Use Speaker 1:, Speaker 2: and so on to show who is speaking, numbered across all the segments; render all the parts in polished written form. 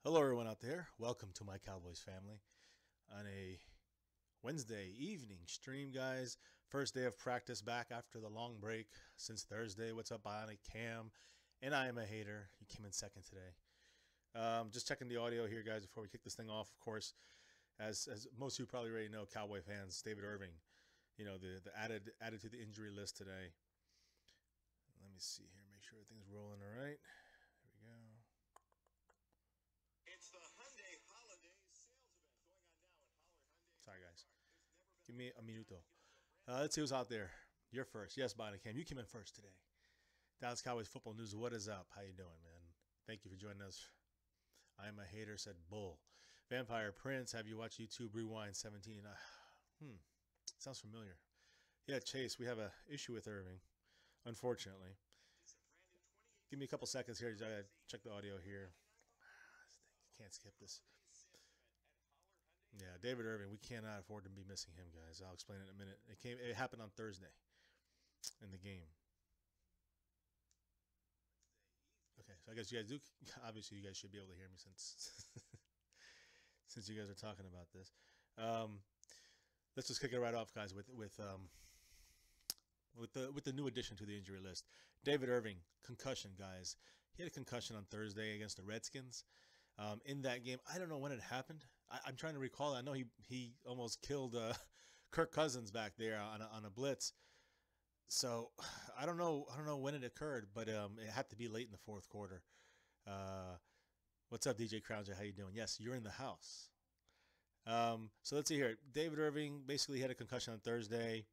Speaker 1: Hello, everyone out there. Welcome to my Cowboys family on a Wednesday evening stream, guys. First day of practice back after the long break since Thursday. What's up, Bionic Cam? And I am a hater. He came in second today. Just checking the audio here, guys, before we kick this thing off. Of course, as most of you probably already know, Cowboy fans, David Irving, the added to the injury list today. Let me see here, make sure everything's rolling all right. Here we go.
Speaker 2: It's the Hyundai Holiday Sales Event going on now at Holler Hyundai.
Speaker 1: Sorry, guys. Give me a minuto. Let's see who's out there. You're first. Yes, Bonnie Cam. You came in first today. Dallas Cowboys football news. What is up? How you doing, man? Thank you for joining us. I am a hater, said Bull. Vampire Prince, have you watched YouTube Rewind 17? Sounds familiar. Yeah, Chase, we have an issue with Irving, unfortunately. Give me a couple seconds here. I gotta check the audio here. Can't skip this. Yeah, David Irving, we cannot afford to be missing him, guys. I'll explain it in a minute. It happened on Thursday in the game. Okay, so I guess you guys do. Obviously, you guys should be able to hear me since since you guys are talking about this. Let's just kick it right off, guys, with the new addition to the injury list. David Irving, concussion, guys. He had a concussion on Thursday against the Redskins. In that game, I don't know when it happened. I'm trying to recall. I know he almost killed Kirk Cousins back there on a blitz. So I don't know when it occurred, but it had to be late in the fourth quarter. What's up, DJ Crowner? How you doing? Yes, you're in the house. So let's see here. David Irving basically had a concussion on Thursday.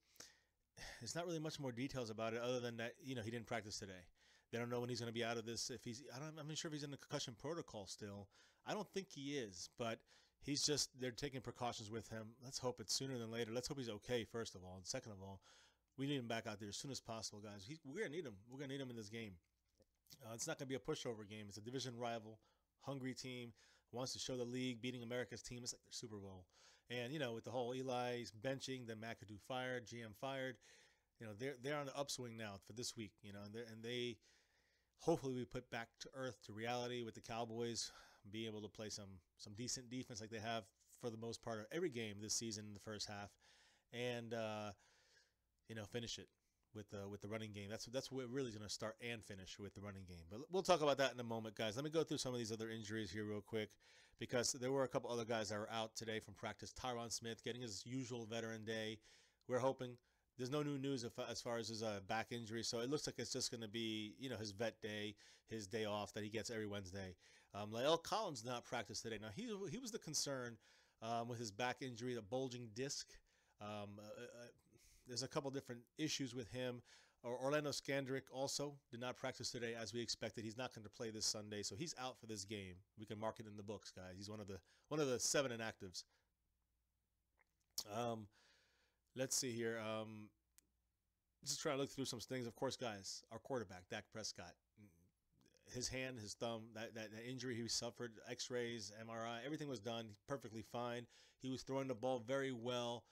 Speaker 1: There's not really much more details about it other than that, he didn't practice today. They don't know when he's going to be out of this. I'm not sure if he's in the concussion protocol still. I don't think he is, but they're taking precautions with him. Let's hope it's sooner than later. Let's hope he's okay, first of all. And second of all, we need him back out there as soon as possible, guys. We're going to need him. We're going to need him in this game. It's not going to be a pushover game. It's a division rival, hungry team, wants to show the league, beating America's team. It's like their Super Bowl. And, with the whole Eli's benching, then McAdoo fired, GM fired, they're on the upswing now for this week, and they hopefully we put back to earth, to reality with the Cowboys, being able to play some decent defense like they have for the most part of every game this season in the first half, and finish it with the running game. That's what really is going to start and finish with the running game. But we'll talk about that in a moment, guys. Let me go through some of these other injuries here real quick, because there were a couple other guys that were out today from practice. Tyron Smith getting his usual veteran day. We're hoping. There's no new news as far as his back injury, so it looks like it's just going to be, his vet day, his day off that he gets every Wednesday. La'el Collins did not practice today. Now, he was the concern with his back injury, the bulging disc. There's a couple different issues with him. Orlando Scandrick also did not practice today as we expected. He's not going to play this Sunday, so he's out for this game. We can mark it in the books, guys. He's one of the 7 inactives. Let's see here. Just trying to look through some things. Of course, guys, our quarterback, Dak Prescott, his hand, his thumb, that injury he suffered, x-rays, MRI, everything was done perfectly fine. He was throwing the ball very well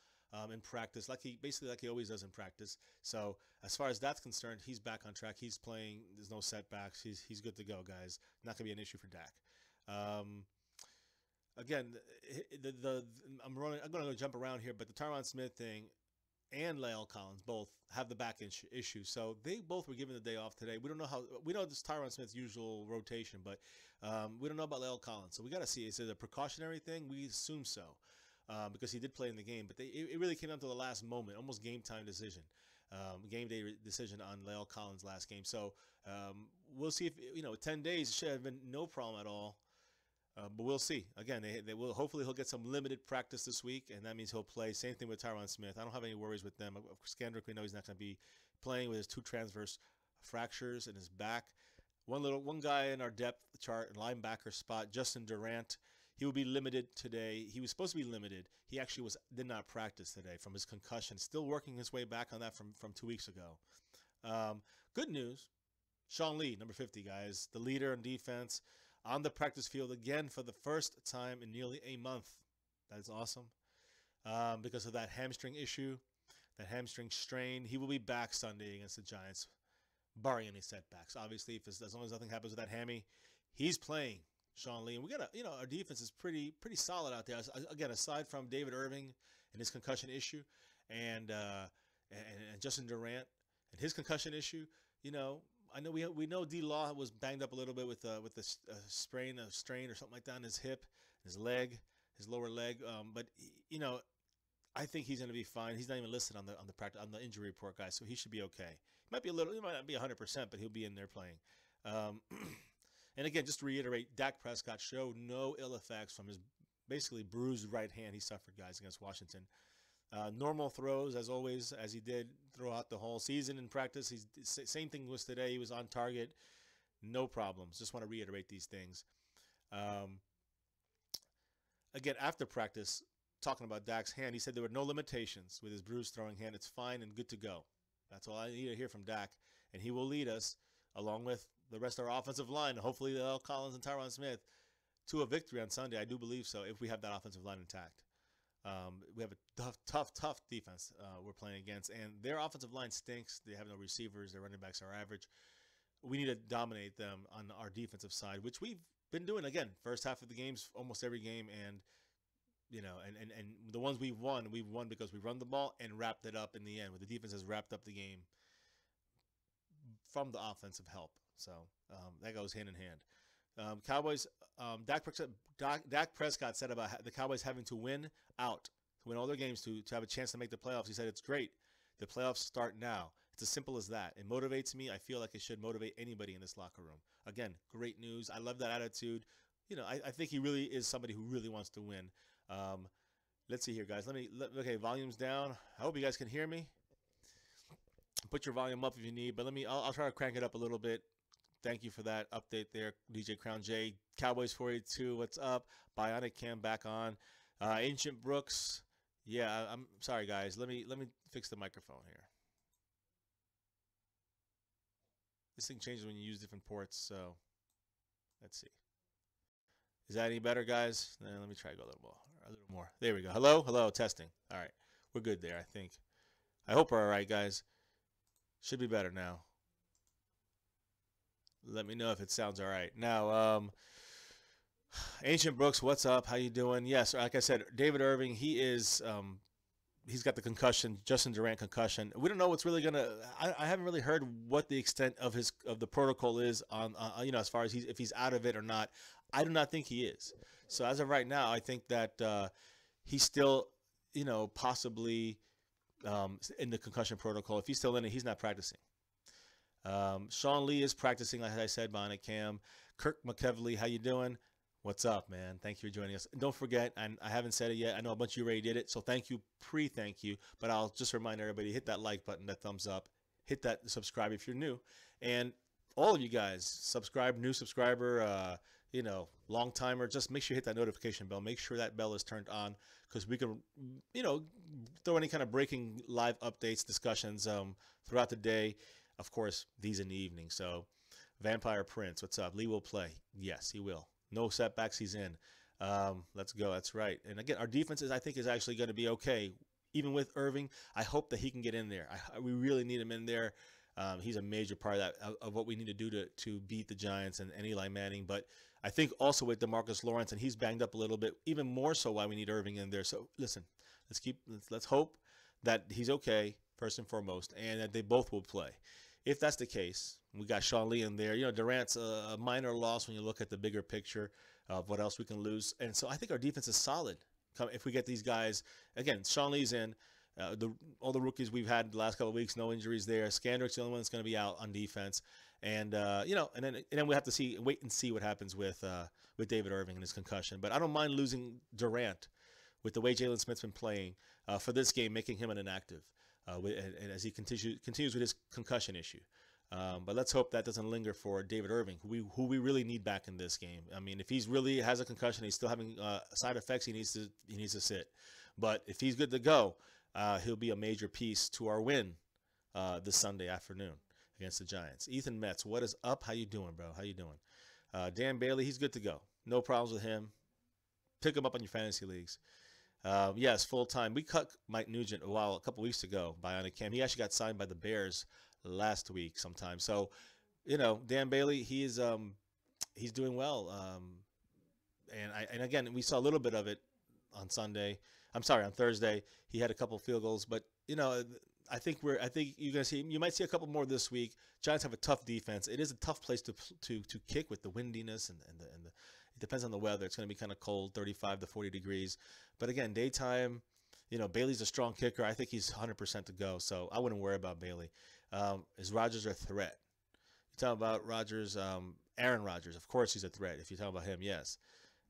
Speaker 1: in practice, basically like he always does in practice. So as far as that's concerned, he's back on track. He's playing. There's no setbacks. He's good to go, guys. Not going to be an issue for Dak. Again, I'm going to jump around here, but the Tyron Smith thing and La'el Collins both have the back issue. So they both were given the day off today. We don't know we know this Tyron Smith's usual rotation, but we don't know about La'el Collins. So we got to see. Is it a precautionary thing? We assume so, because he did play in the game. But it really came down to the last moment, almost game time decision, game day decision on La'el Collins' last game. So we'll see if 10 days should have been no problem at all. But we'll see. Again, they will. Hopefully, he'll get some limited practice this week, and that means he'll play. Same thing with Tyron Smith. I don't have any worries with them. Scandrick, we know he's not going to be playing with his 2 transverse fractures in his back. One guy in our depth chart, linebacker spot, Justin Durant. He will be limited today. He was supposed to be limited. He actually did not practice today from his concussion. Still working his way back on that from 2 weeks ago. Good news. Sean Lee, number 50, guys, the leader in defense, on the practice field again for the first time in nearly a month. That is awesome. Because of that hamstring issue, that hamstring strain. He will be back Sunday against the Giants, barring any setbacks. Obviously, as long as nothing happens with that hammy, he's playing. Sean Lee. And we got our defense is pretty solid out there. Again, aside from David Irving and his concussion issue, and Justin Durant and his concussion issue, I know we know D Law was banged up a little bit with a strain or something like that in his hip, his leg, his lower leg. But I think he's going to be fine. He's not even listed on the injury report, guys, so he should be okay. He might not be 100%, but he'll be in there playing. And again, just to reiterate, Dak Prescott showed no ill effects from his basically bruised right hand he suffered, guys, against Washington. Normal throws, as always, as he did throughout the whole season in practice. Same thing was today. He was on target. No problems. Just want to reiterate these things. Again, after practice, talking about Dak's hand, he said there were no limitations with his bruised throwing hand. It's fine and good to go. That's all I need to hear from Dak. And he will lead us, along with the rest of our offensive line, hopefully L. Collins and Tyron Smith, to a victory on Sunday. I do believe so, if we have that offensive line intact. We have a tough defense we're playing against, and their offensive line stinks. They have no receivers. Their running backs are average. We need to dominate them on our defensive side, which we've been doing, again, first half of the games, almost every game, and and the ones we've won because we run the ball and wrapped it up in the end, where the defense has wrapped up the game from the offensive help. So that goes hand in hand. Cowboys, Dak Prescott said about the Cowboys having to win out, to win all their games to have a chance to make the playoffs. He said, it's great. The playoffs start now. It's as simple as that. It motivates me. I feel like it should motivate anybody in this locker room. Again, great news. I love that attitude. I think he really is somebody who really wants to win. Let's see here, guys. Okay, volume's down. I hope you guys can hear me. Put your volume up if you need, but I'll try to crank it up a little bit. Thank you for that update there, DJ Crown J. Cowboys 482, what's up? Bionic Cam back on. Ancient Brooks. Yeah, I'm sorry, guys. Let me fix the microphone here. This thing changes when you use different ports, so let's see. Is that any better, guys? Let me try to go a little more. There we go. Hello, testing. All right, we're good there, I think. I hope we're all right, guys. Should be better now. Let me know if it sounds all right. Now, Ancient Brooks, what's up? How you doing? Yes, like I said, David Irving, he's got the concussion, Justin Durant concussion. We don't know what's really gonna. I haven't really heard what the extent of the protocol is on as far as if he's out of it or not. I do not think he is. So as of right now, I think that he's still, possibly in the concussion protocol. If he's still in it, he's not practicing. Sean Lee is practicing, like I said, Bionic Cam. Kirk McKevley, how you doing? What's up, man? Thank you for joining us. And don't forget, and I haven't said it yet, I know a bunch of you already did it, so thank you, thank you, but I'll just remind everybody, hit that like button, that thumbs up, hit that subscribe if you're new, and all of you guys, subscribe, new subscriber, long timer, just make sure you hit that notification bell. Make sure that bell is turned on, because we can, throw any kind of breaking live updates, discussions throughout the day. Of course, these in the evening. So, Vampire Prince, what's up? Lee will play. Yes, he will. No setbacks, he's in. Let's go. That's right. And again, our defense I think is actually going to be okay. Even with Irving, I hope that he can get in there. We really need him in there. He's a major part of what we need to do to beat the Giants and Eli Manning. But I think also with DeMarcus Lawrence, and he's banged up a little bit, even more so why we need Irving in there. So listen, let's hope that he's okay first and foremost, and that they both will play. If that's the case, we got Sean Lee in there. Durant's a minor loss when you look at the bigger picture of what else we can lose. And so I think our defense is solid if we get these guys. Again, Sean Lee's in. All the rookies we've had the last couple of weeks, no injuries there. Scandrick's the only one that's going to be out on defense. And, and then we have to wait and see what happens with David Irving and his concussion. But I don't mind losing Durant with the way Jalen Smith's been playing for this game, making him an inactive. And as he continues with his concussion issue. But let's hope that doesn't linger for David Irving, who we really need back in this game. I mean, if he's really has a concussion, he's still having side effects, he needs to sit. But if he's good to go, he'll be a major piece to our win this Sunday afternoon against the Giants. Ethan Metz, what is up? How you doing, bro? How you doing? Dan Bailey, he's good to go. No problems with him. Pick him up on your fantasy leagues. Yes, full-time. We cut Mike Nugent a couple weeks ago by Bionic Cam. He actually got signed by the Bears last week sometime. So, Dan Bailey, he's doing well. And again, we saw a little bit of it on Sunday. I'm sorry, on Thursday. He had a couple field goals, but I think you're gonna see. You might see a couple more this week. Giants have a tough defense. It is a tough place to kick with the windiness and the. It depends on the weather. It's gonna be kind of cold, 35 to 40 degrees. But again, daytime. Bailey's a strong kicker. I think he's 100% to go, so I wouldn't worry about Bailey. Is Rodgers a threat? You talk about Rodgers, Aaron Rodgers. Of course, he's a threat. If you talk about him, yes.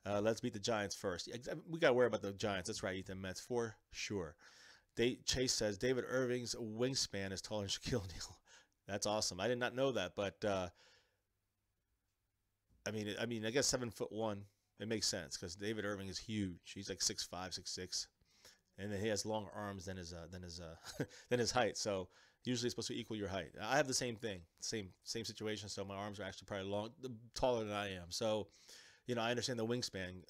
Speaker 1: Let's beat the Giants first. We got to worry about the Giants. That's right, Ethan Mets, for sure. Chase says David Irving's wingspan is taller than Shaquille O'Neal. That's awesome. I did not know that, but I guess 7'1". It makes sense because David Irving is huge. He's like 6'5", 6'6", and then he has longer arms than his than his height. So usually it's supposed to equal your height. I have the same thing, same situation. So my arms are actually probably taller than I am. So I understand the wingspan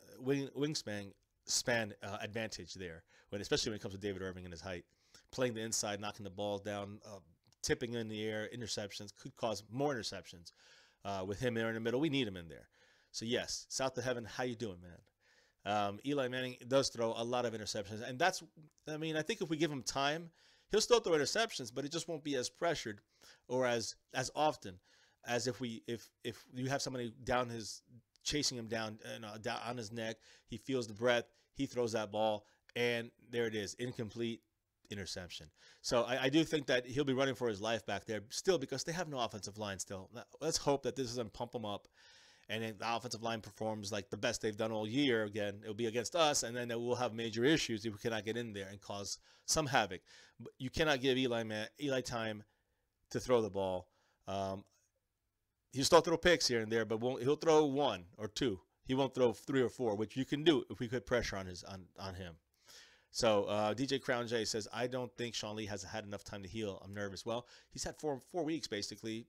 Speaker 1: advantage there, especially when it comes to David Irving and his height. Playing the inside, knocking the ball down, tipping in the air, interceptions, could cause more interceptions. With him there in the middle, we need him in there. So yes, South to Heaven, how you doing, man? Eli Manning does throw a lot of interceptions, and I think if we give him time, he'll still throw interceptions, but it just won't be as pressured or as often as if you have somebody chasing him down on his neck. He feels the breath, he throws that ball, and there it is, incomplete, interception. So I do think that he'll be running for his life back there still because they have no offensive line still. Let's hope that this doesn't pump them up and then the offensive line performs like the best they've done all year. Again, it'll be against us, and then we'll have major issues if we cannot get in there and cause some havoc. But you cannot give Eli time to throw the ball. He'll still throw picks here and there, but he'll throw one or two. He won't throw 3 or 4, which you can do if we put pressure on him. So DJ Crown J says, I don't think Sean Lee has had enough time to heal. I'm nervous. Well, he's had 4 weeks basically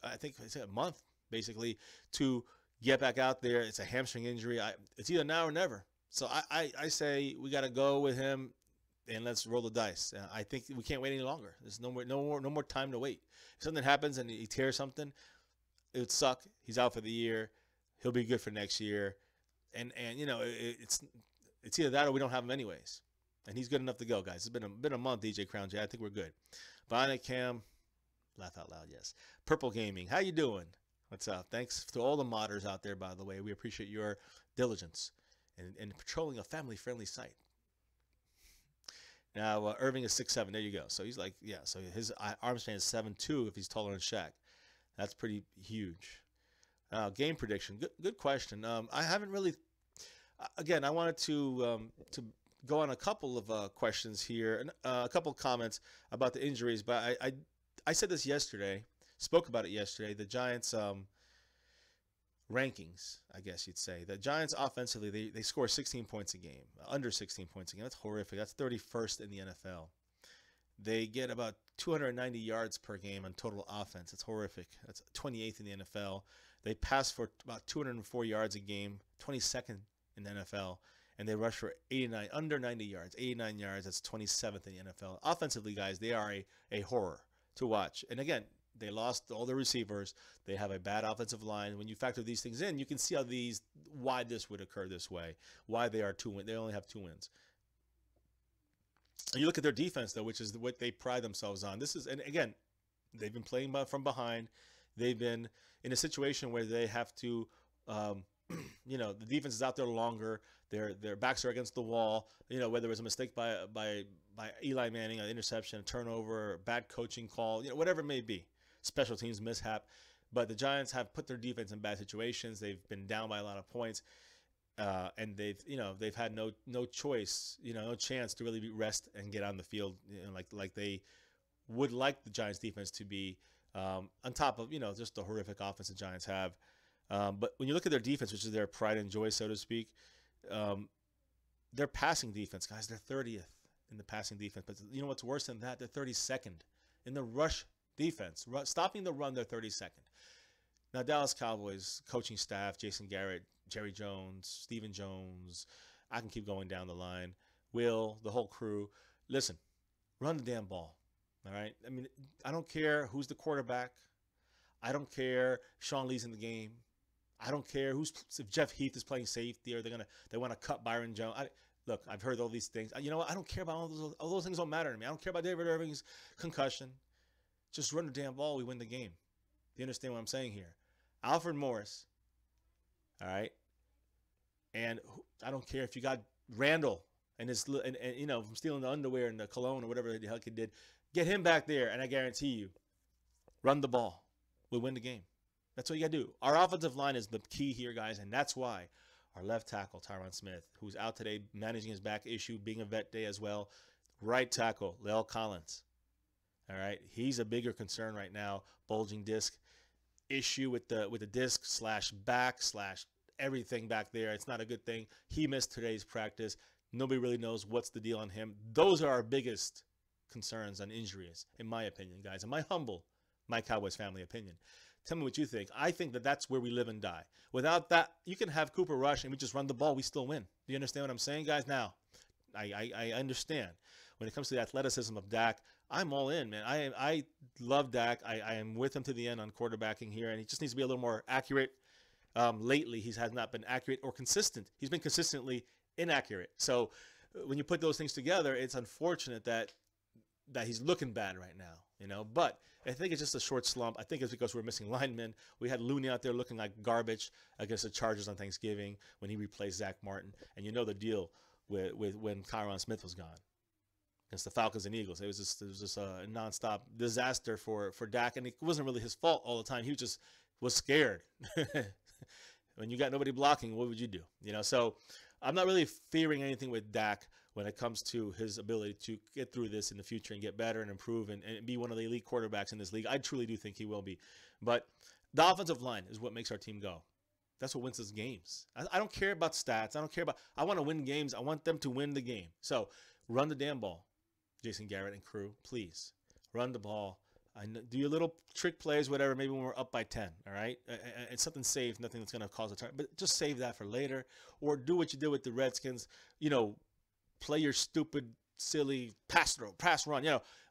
Speaker 1: I think it's a month basically to get back out there. It's a hamstring injury. It's either now or never. So I say we got to go with him and let's roll the dice. I think we can't wait any longer. There's no more time to wait. If something happens and he tears something, it would suck. He's out for the year. He'll be good for next year. And it's either that or we don't have him anyways. And he's good enough to go, guys. It's been a month, DJ Crown J. I think we're good. Bionic Cam, laugh out loud, yes. Purple Gaming, how you doing? What's up? Thanks to all the modders out there, by the way. We appreciate your diligence in patrolling a family-friendly site. Now, Irving is 6'7". There you go. So he's like, yeah, so his arm span is 7'2" if he's taller than Shaq. That's pretty huge. Game prediction. Good question. I haven't really. Again, I wanted to go on a couple of questions here, and a couple of comments about the injuries. But I said this yesterday. Spoke about it yesterday. The Giants rankings, I guess you'd say. The Giants offensively, they score 16 points a game, under 16 points a game. That's horrific. That's 31st in the NFL. They get about 290 yards per game on total offense. It's horrific. That's 28th in the NFL. They pass for about 204 yards a game, 22nd in the NFL. And they rush for under 90 yards, 89 yards. That's 27th in the NFL. Offensively, guys, they are a horror to watch. And again, they lost all their receivers. They have a bad offensive line. When you factor these things in, you can see why this would occur this way, why they are 2 wins. They only have 2 wins. And you look at their defense, though, which is what they pride themselves on. And again, they've been playing from behind. They've been in a situation where they have to, the defense is out there longer. Their backs are against the wall. Whether it was a mistake by Eli Manning, an interception, a turnover, a bad coaching call, whatever it may be, special teams mishap. But the Giants have put their defense in bad situations. They've been down by a lot of points. And they've had no choice, no chance to really rest and get on the field, like they would like the Giants defense to be, on top of just the horrific offense the Giants have. But when you look at their defense, which is their pride and joy, so to speak, their passing defense, guys, they're 30th in the passing defense. But you know what's worse than that? They're 32nd in the rush defense. Stopping the run, they're 32nd. Now, Dallas Cowboys coaching staff, Jason Garrett, Jerry Jones, Stephen Jones, I can keep going down the line. Will, the whole crew. Listen, run the damn ball, all right? I mean, I don't care who's the quarterback. I don't care if Sean Lee's in the game. I don't care if Jeff Heath is playing safety or they want to cut Byron Jones. Look, I've heard all these things. You know what? I don't care about all those things. Don't matter to me. I don't care about David Irving's concussion. Just run the damn ball. We win the game. You understand what I'm saying here? Alfred Morris. All right. And I don't care if you got Randall and from stealing the underwear and the cologne or whatever the hell he did. Get him back there, and I guarantee you, run the ball. We win the game. That's what you got to do. Our offensive line is the key here, guys, and that's why our left tackle, Tyron Smith, who's out today managing his back issue, being a vet day as well. Right tackle, Lel Collins. All right, he's a bigger concern right now. Bulging disc issue with the disc / back / everything back there. It's not a good thing. He missed today's practice. Nobody really knows what's the deal on him. Those are our biggest concerns on injuries, in my opinion, guys. In my Cowboys family opinion. Tell me what you think. I think that's where we live and die. Without that, you can have Cooper rush and we just run the ball. We still win. Do you understand what I'm saying, guys? Now, I understand. When it comes to the athleticism of Dak, I'm all in, man. I love Dak. I am with him to the end on quarterbacking here, and he just needs to be a little more accurate. Lately, he has not been accurate or consistent. He's been consistently inaccurate. So when you put those things together, it's unfortunate that he's looking bad right now, But I think it's just a short slump. I think it's because we're missing linemen. We had Looney out there looking like garbage against the Chargers on Thanksgiving when he replaced Zach Martin. And you know the deal with when Tyron Smith was gone against the Falcons and Eagles. It was just a nonstop disaster for Dak, and it wasn't really his fault all the time. He was scared. When you got nobody blocking, what would you do? So I'm not really fearing anything with Dak when it comes to his ability to get through this in the future and get better and improve and be one of the elite quarterbacks in this league. I truly do think he will be. But the offensive line is what makes our team go. That's what wins us games. I don't care about stats. I want to win games. I want them to win the game. So run the damn ball, Jason Garrett and crew, please. Run the ball. Do your little trick plays, whatever, maybe when we're up by 10, all right? It's something safe, nothing that's going to cause a turn. But just save that for later. Or do what you did with the Redskins, play your stupid, silly pass run.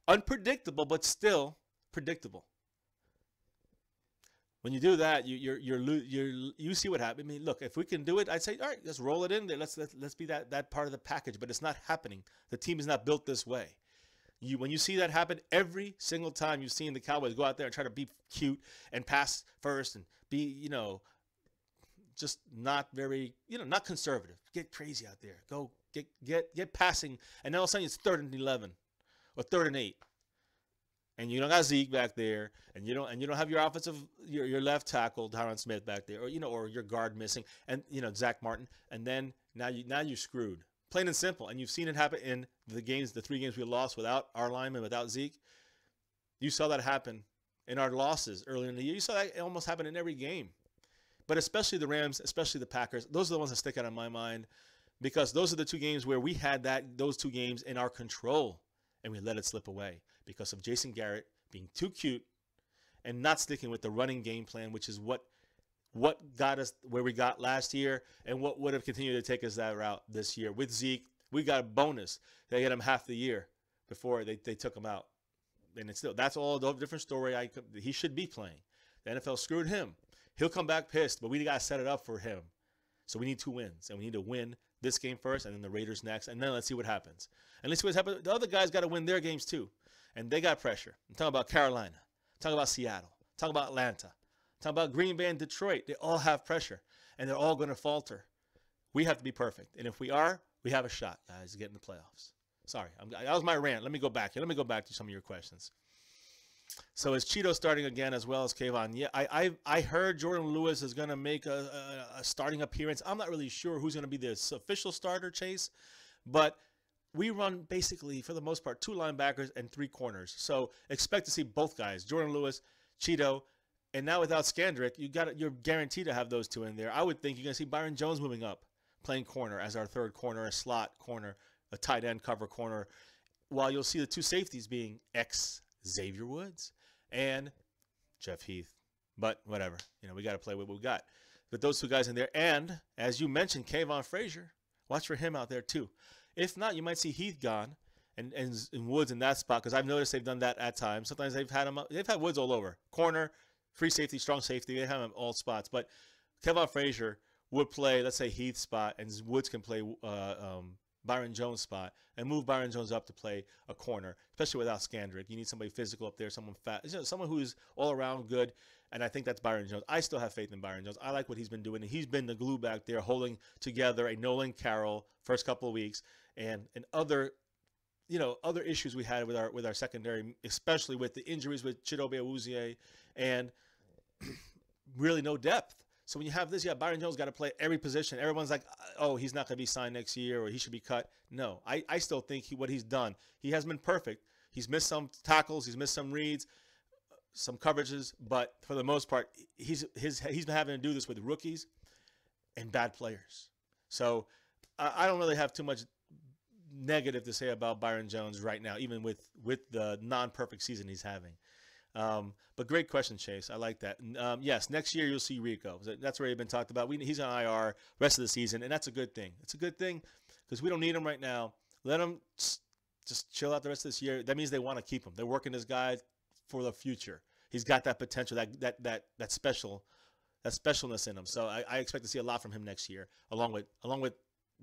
Speaker 1: Unpredictable, but still predictable. When you do that, you see what happens. I mean, look, if we can do it, I'd say, all right, let's roll it in there. Let's be that part of the package. But it's not happening. The team is not built this way. When you see that happen, every single time you've seen the Cowboys go out there and try to be cute and pass first and be, just not very, not conservative. Get crazy out there. Go get passing, and then all of a sudden it's 3rd and 11 or 3rd and 8, and you don't got Zeke back there, and you don't have your left tackle Tyron Smith back there, or your guard missing, and Zach Martin, and then now you're screwed. Plain and simple. And you've seen it happen in the 3 games we lost without our linemen, without Zeke. You saw that happen in our losses earlier in the year. You saw that almost happen in every game. But especially the Rams, especially the Packers, those are the ones that stick out in my mind because those are the 2 games where we had those 2 games in our control and we let it slip away because of Jason Garrett being too cute and not sticking with the running game plan, which is what got us where we got last year and what would have continued to take us that route this year. With Zeke, we got a bonus. They had him half the year before they took him out. And that's all a different story. He should be playing. The NFL screwed him. He'll come back pissed, but we got to set it up for him. So we need 2 wins, and we need to win this game first and then the Raiders next, and then let's see what happens. And let's see what happens. The other guys got to win their games too, and they got pressure. I'm talking about Carolina. I'm talking about Seattle. I'm talking about Atlanta. Talk about Green Bay and Detroit. They all have pressure, and they're all going to falter. We have to be perfect, and if we are, we have a shot, guys, to get in the playoffs. Sorry, that was my rant. Let me go back here. Let me go back to some of your questions. So is Cheeto starting again as well as Kayvon? Yeah, I heard Jordan Lewis is going to make a starting appearance. I'm not really sure who's going to be the official starter, Chase, but we run basically, for the most part, 2 linebackers and 3 corners. So expect to see both guys, Jordan Lewis, Cheeto. And now without Scandrick, you're guaranteed to have those 2 in there. I would think you're going to see Byron Jones moving up, playing corner as our 3rd corner, a slot corner, a tight end cover corner, while you'll see the 2 safeties being Xavier Woods and Jeff Heath. But whatever, we got to play with what we got. But those 2 guys in there, and as you mentioned, Kayvon Frazier, watch for him out there too. If not, you might see Heath gone and Woods in that spot because I've noticed they've done that at times. Sometimes they've had Woods all over corner. Free safety, strong safety. They have them all spots. But Kevon Frazier would play, let's say, Heath's spot, and Woods can play Byron Jones' spot, and move Byron Jones up to play a corner, especially without Scandrick. You need somebody physical up there, someone fat, someone who's all around good, and I think that's Byron Jones. I still have faith in Byron Jones. I like what he's been doing. He's been the glue back there, holding together a Nolan Carroll first couple of weeks, and other issues we had with our secondary, especially with the injuries with Chidobe Awuzie, and really no depth. So when you have this, Byron Jones got to play every position. Everyone's like, oh, he's not going to be signed next year or he should be cut. No, I still think what he's done, he hasn't been perfect. He's missed some tackles. He's missed some reads, some coverages. But for the most part, he's been having to do this with rookies and bad players. So I don't really have too much negative to say about Byron Jones right now, even with the non-perfect season he's having. But great question, Chase. I like that. Yes, next year you'll see Rico. That's already been talked about. He's on IR rest of the season, and that's a good thing. It's a good thing because we don't need him right now. Let him just chill out the rest of this year. That means they want to keep him. They're working this guy for the future. He's got that potential, that specialness in him. So I expect to see a lot from him next year, along with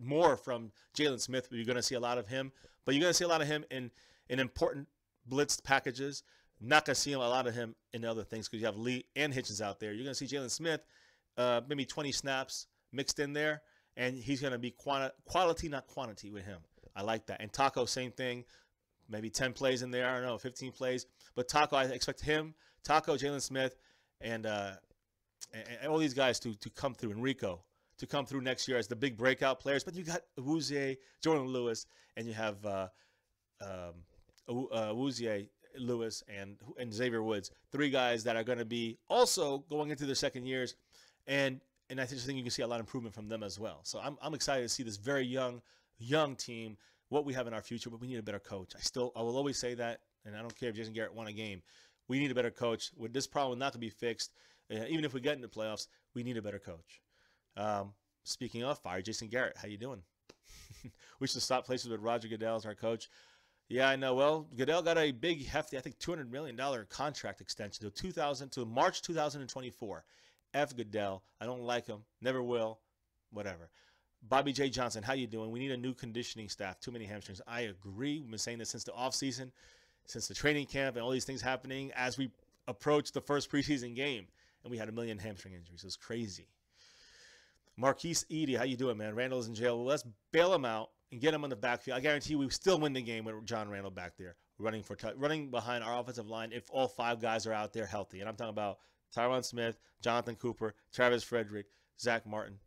Speaker 1: more from Jalen Smith. You're going to see a lot of him, but you're going to see a lot of him in important blitzed packages. Not going to see a lot of him in other things because you have Lee and Hitchens out there. You're going to see Jalen Smith, maybe 20 snaps mixed in there, and he's going to be quality, not quantity with him. I like that. And Taco, same thing, maybe 10 plays in there. I don't know, 15 plays. But Taco, I expect him, Taco, Jalen Smith, and all these guys to come through, and Rico to come through next year as the big breakout players. But you got Awuzie, Jordan Lewis, and you have Awuzie, Lewis, and Xavier Woods, three guys that are going to be also going into their second years, and I just think you can see a lot of improvement from them as well. So I'm excited to see this very young team, what we have in our future, but we need a better coach. I will always say that, and I don't care if Jason Garrett won a game. We need a better coach. With this problem not to be fixed, even if we get into playoffs, we need a better coach. Speaking of, fire Jason Garrett. How you doing? We should stop places with Roger Goodell as our coach. Yeah, I know. Well, Goodell got a big, hefty, I think $200 million contract extension to March 2024. F Goodell. I don't like him. Never will. Whatever. Bobby J. Johnson, how you doing? We need a new conditioning staff. Too many hamstrings. I agree. We've been saying this since the offseason, since the training camp, and all these things happening as we approach the first preseason game. And we had 1 million hamstring injuries. It was crazy. Marquise Edie, how you doing, man? Randall's in jail. Well, let's bail him out and get him on the backfield. I guarantee we still win the game with John Randall back there, running behind our offensive line if all 5 guys are out there healthy. And I'm talking about Tyron Smith, Jonathan Cooper, Travis Frederick, Zach Martin,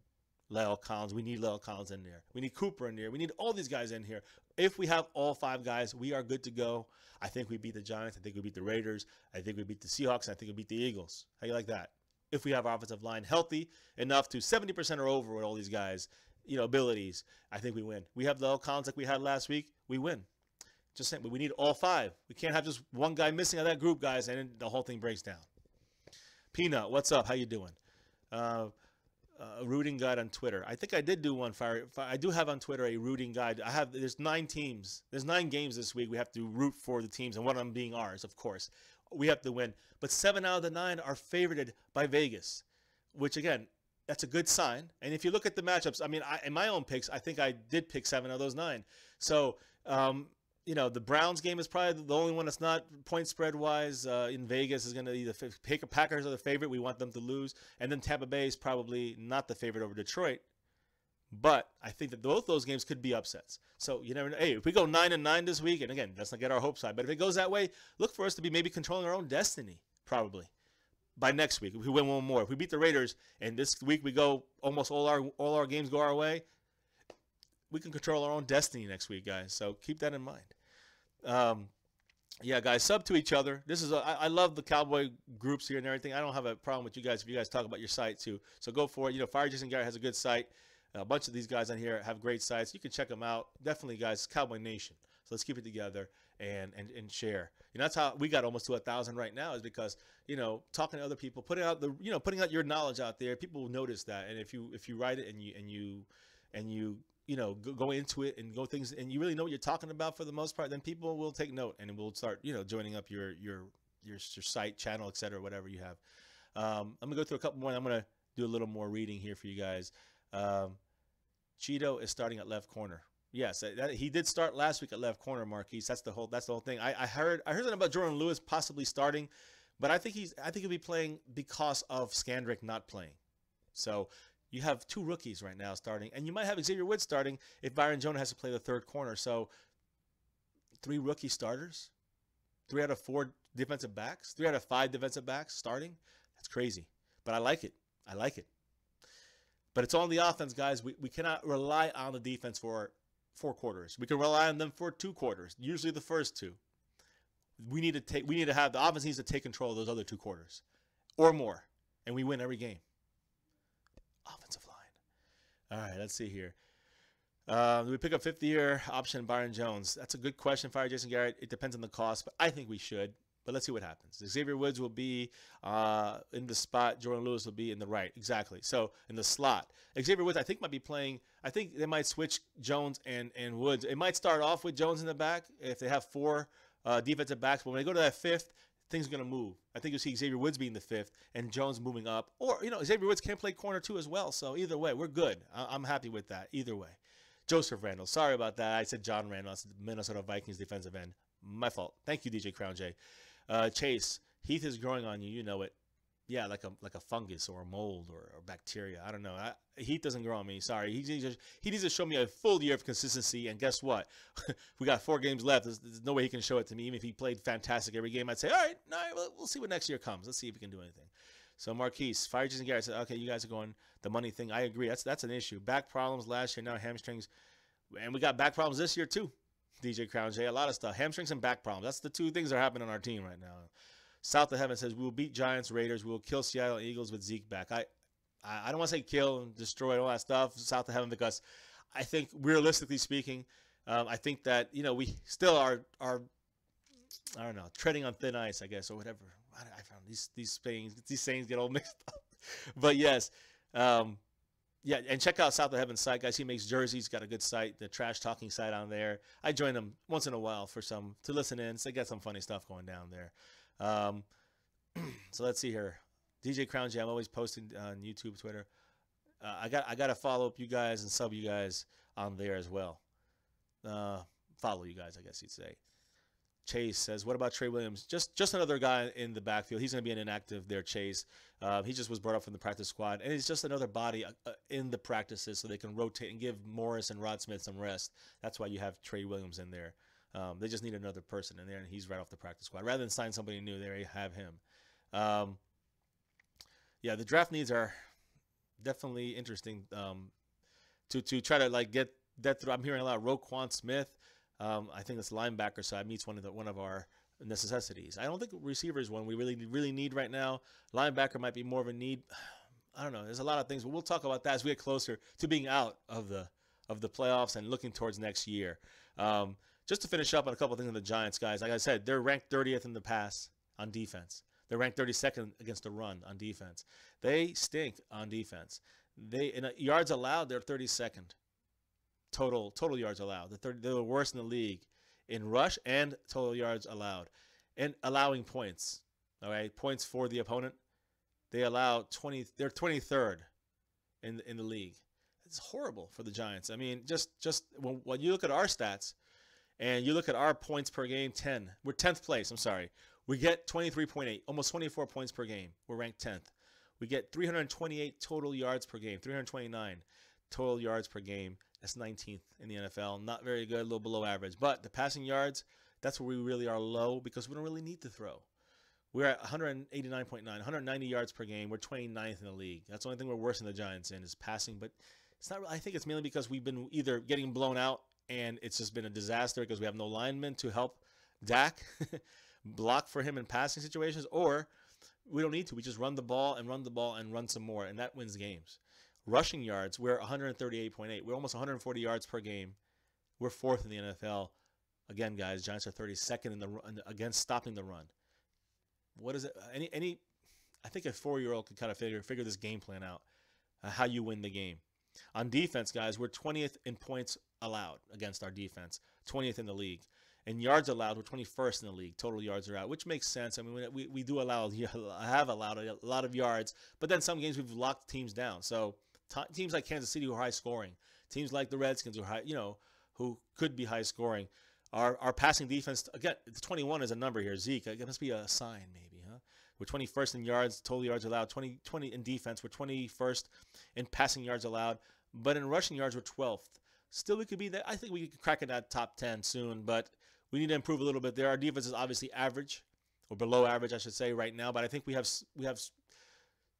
Speaker 1: La'el Collins. We need La'el Collins in there. We need Cooper in there. We need all these guys in here. If we have all 5 guys, we are good to go. I think we beat the Giants. I think we beat the Raiders. I think we beat the Seahawks. And I think we beat the Eagles. How you like that? If we have our offensive line healthy enough to 70% or over with all these guys, abilities, I think we win. We have La'el Collins like we had last week, we win. Just saying, but we need all 5. We can't have just one guy missing out of that group, guys, and then the whole thing breaks down. Peanut, what's up? How you doing? A rooting guide on Twitter. I think I did do one. I do have on Twitter a rooting guide. There's 9 teams. There's 9 games this week. We have to root for the teams, and one of them being ours, of course. We have to win. But 7 out of the 9 are favorited by Vegas, which, again, that's a good sign. And if you look at the matchups, I mean, in my own picks, I think I did pick 7 of those 9. So, the Browns game is probably the only one that's not point spread wise in Vegas is going to be the Packers are the favorite. We want them to lose. And then Tampa Bay is probably not the favorite over Detroit. But I think that both those games could be upsets. So you never know. Hey, if we go 9-9 this week, and again, let's not get our hopes high, but if it goes that way, look for us to be maybe controlling our own destiny, probably. By next week, if we win one more, if we beat the Raiders, and this week we go almost all our games go our way, we can control our own destiny next week, guys. So keep that in mind. Yeah, guys, sub to each other. I love the Cowboy groups here and everything. I don't have a problem with you guys if you guys talk about your site too. So go for it. Fire Jason Garrett has a good site. A bunch of these guys on here have great sites. You can check them out. Definitely, guys, Cowboy Nation. So let's keep it together and share. That's how we got almost to 1,000 right now, is because talking to other people, putting out your knowledge out there. People will notice that, and if you write it and you go into it and go things and you really know what you're talking about for the most part, then people will take note and will start joining up your site, channel, etc., whatever you have. I'm gonna go through a couple more. And I'm gonna do a little more reading here for you guys. Cheeto is starting at left corner. Yes, he did start last week at left corner, Marquise. That's the whole thing. I heard something about Jordan Lewis possibly starting, but I think he'll be playing because of Scandrick not playing. So you have 2 rookies right now starting, and you might have Xavier Woods starting if Byron Jones has to play the third corner. So 3 rookie starters, 3 out of 4 defensive backs, 3 out of 5 defensive backs starting. That's crazy, but I like it. I like it. But it's on the offense, guys. We cannot rely on the defense for 4 quarters. We can rely on them for 2 quarters, usually the first 2. We need to have the offense needs to take control of those other 2 quarters or more, and we win every game. Offensive line. All right, let's see here. Do we pick up 5th-year option Byron Jones? That's a good question, Fire Jason Garrett. It depends on the cost, but I think we should. But let's see what happens. Xavier Woods will be in the spot. Jordan Lewis will be in the right. Exactly. So in the slot. Xavier Woods, I think, might be playing. I think they might switch Jones and Woods. It might start off with Jones in the back if they have 4 defensive backs. But when they go to that 5th, things are going to move. I think you'll see Xavier Woods being the 5th and Jones moving up. Or, Xavier Woods can play corner too as well. So either way, we're good. I'm happy with that. Either way. Joseph Randall. Sorry about that. I said John Randall. That's the Minnesota Vikings defensive end. My fault. Thank you, DJ Crown J. Chase, Heath is growing on you. You know it. Yeah, like a fungus or a mold or bacteria. I don't know. Heath doesn't grow on me. Sorry. He needs to show me a full year of consistency. And guess what? We got 4 games left. There's no way he can show it to me. Even if he played fantastic every game, I'd say, all right, we'll see what next year comes. Let's see if we can do anything. So Marquise, Fire Jason Garrett said, okay, you guys are going the money thing. I agree. That's an issue. Back problems last year, now hamstrings. And we got back problems this year too. DJ Crown J, a lot of stuff. Hamstrings and back problems. That's the 2 things that are happening on our team right now. South of Heaven says, we will beat Giants, Raiders. We will kill Seattle Eagles with Zeke back. I don't want to say kill and destroy all that stuff, South of Heaven, because I think realistically speaking, I think that, we still are, I don't know, treading on thin ice, I guess, or whatever. I found these sayings get all mixed up. But yes, yeah, and check out South of Heaven's site, guys. He makes jerseys. Got a good site, the trash talking site on there. I join him once in a while to listen in. So they got some funny stuff going down there. So let's see here. DJ Crown J, I'm always posting on YouTube, Twitter. I got to follow up you guys and sub you guys on there as well. Follow you guys, I guess you'd say. Chase says, what about Trey Williams? Just another guy in the backfield. He's going to be an inactive there, Chase. He just was brought up from the practice squad. And he's just another body in the practices so they can rotate and give Morris and Rod Smith some rest. That's why you have Trey Williams in there. They just need another person in there, and he's right off the practice squad. Rather than sign somebody new, there you have him. Yeah, the draft needs are definitely interesting to try to get that through. I'm hearing a lot of Roquan Smith. I think this linebacker side meets one of our necessities. I don't think receiver is one we really need right now. Linebacker might be more of a need. I don't know. There's a lot of things, but we'll talk about that as we get closer to being out of the playoffs and looking towards next year. Just to finish up on a couple of things on the Giants, guys. Like I said, they're ranked 30th in the pass on defense. They're ranked 32nd against the run on defense. They stink on defense. In yards allowed, they're 32nd. Total yards allowed. They're the worst in the league in rush and total yards allowed, and allowing points. All right, points for the opponent. They allow 20. They're 23rd in the league. It's horrible for the Giants. I mean, just when you look at our stats and you look at our points per game, 10. We're 10th place. I'm sorry. We get 23.8, almost 24 points per game. We're ranked 10th. We get 328 total yards per game, 329 total yards per game. That's 19th in the NFL. Not very good, a little below average. But the passing yards, that's where we really are low because we don't really need to throw. We're at 189.9, 190 yards per game. We're 29th in the league. That's the only thing we're worse than the Giants in is passing. But it's not. I think it's mainly because we've been either getting blown out and it's just been a disaster because we have no linemen to help Dak block for him in passing situations, or we don't need to. We just run the ball and run some more, and that wins games. Rushing yards, we're 138.8. We're almost 140 yards per game. We're 4th in the NFL. Again, guys, Giants are 32nd against stopping the run. What is it? I think a 4-year-old could kind of figure this game plan out, how you win the game. On defense, guys, we're 20th in points allowed against our defense, 20th in the league. and yards allowed, we're 21st in the league. Total yards are out, which makes sense. I mean, we do have allowed a lot of yards, but then some games we've locked teams down. So teams like Kansas City who are high scoring, teams like the Redskins who are high, who could be high scoring. Our passing defense, again, the 21 is a number here. Zeke, it must be a sign maybe, huh? We're 21st in yards, total yards allowed, 20 in defense. We're 21st in passing yards allowed, but in rushing yards, we're 12th. Still, we could be there. I think we could crack in that top 10 soon, but we need to improve a little bit there. Our defense is obviously average, or below average, I should say, right now. But I think we have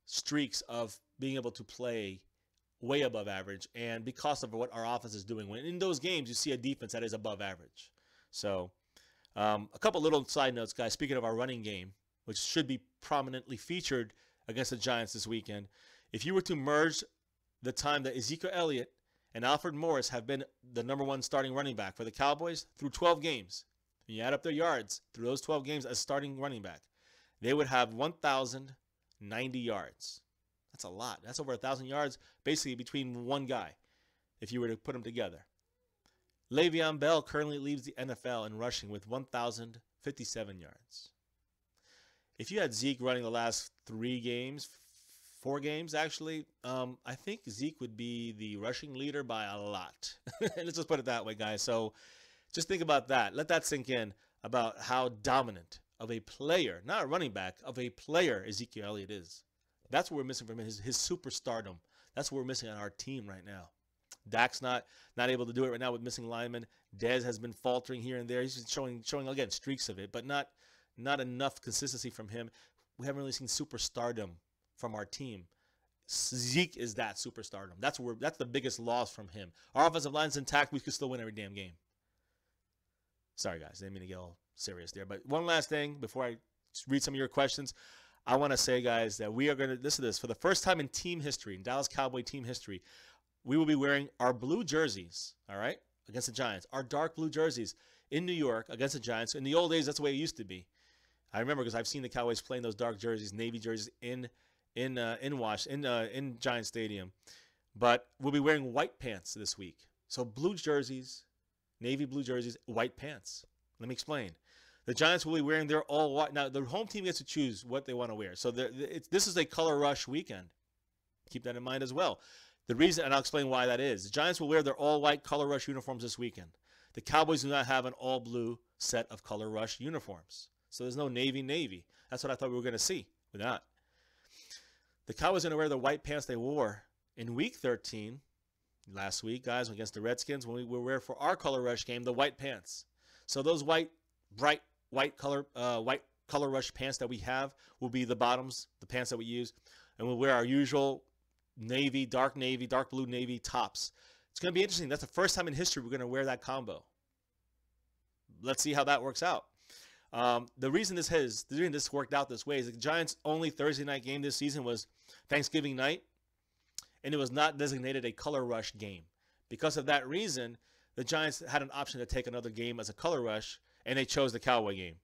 Speaker 1: streaks of being able to play way above average, and because of what our offense is doing. When in those games, you see a defense that is above average. So, a couple little side notes, guys. Speaking of our running game, which should be prominently featured against the Giants this weekend, if you were to merge the time that Ezekiel Elliott and Alfred Morris have been the #1 starting running back for the Cowboys through 12 games, and you add up their yards through those 12 games as starting running back, they would have 1,090 yards. That's a lot. That's over 1,000 yards basically between one guy if you were to put them together. Le'Veon Bell currently leads the NFL in rushing with 1,057 yards. If you had Zeke running the last 4 games actually, I think Zeke would be the rushing leader by a lot. Let's just put it that way, guys. So just think about that. Let that sink in about how dominant of a player, not a running back, of a player Ezekiel Elliott is. That's what we're missing from his superstardom. That's what we're missing on our team right now. Dak's not able to do it right now with missing linemen. Dez has been faltering here and there. He's been showing again streaks of it, but not enough consistency from him. We haven't really seen superstardom from our team. Zeke is that superstardom. That's the biggest loss from him. Our offensive line's intact. We could still win every damn game. Sorry, guys. I didn't mean to get all serious there. But one last thing before I read some of your questions. I want to say, guys, that we are going to listen to this. For the first time in team history, in Dallas Cowboy team history, we will be wearing our blue jerseys, all right, against the Giants. Our dark blue jerseys in New York against the Giants. In the old days, that's the way it used to be. I remember because I've seen the Cowboys playing those dark jerseys, navy jerseys in Giant Stadium. But we'll be wearing white pants this week. So blue jerseys, navy blue jerseys, white pants. Let me explain. The Giants will be wearing their all white. Now, the home team gets to choose what they want to wear. So this is a color rush weekend. Keep that in mind as well. The reason, and I'll explain why that is. The Giants will wear their all white color rush uniforms this weekend. The Cowboys do not have an all blue set of color rush uniforms. So there's no navy. That's what I thought we were going to see. We're not. The Cowboys are going to wear the white pants they wore in Week 13 last week, guys, against the Redskins, when we will wear for our color rush game the white pants. So those bright white color rush pants that we have will be the bottoms, the pants that we use, and we'll wear our usual dark blue navy tops. It's going to be interesting. That's the first time in history we're going to wear that combo. Let's see how that works out. The reason this worked out this way is the Giants' only Thursday night game this season was Thanksgiving night, and it was not designated a color rush game. Because of that reason, the Giants had an option to take another game as a color rush, and they chose the Cowboy game.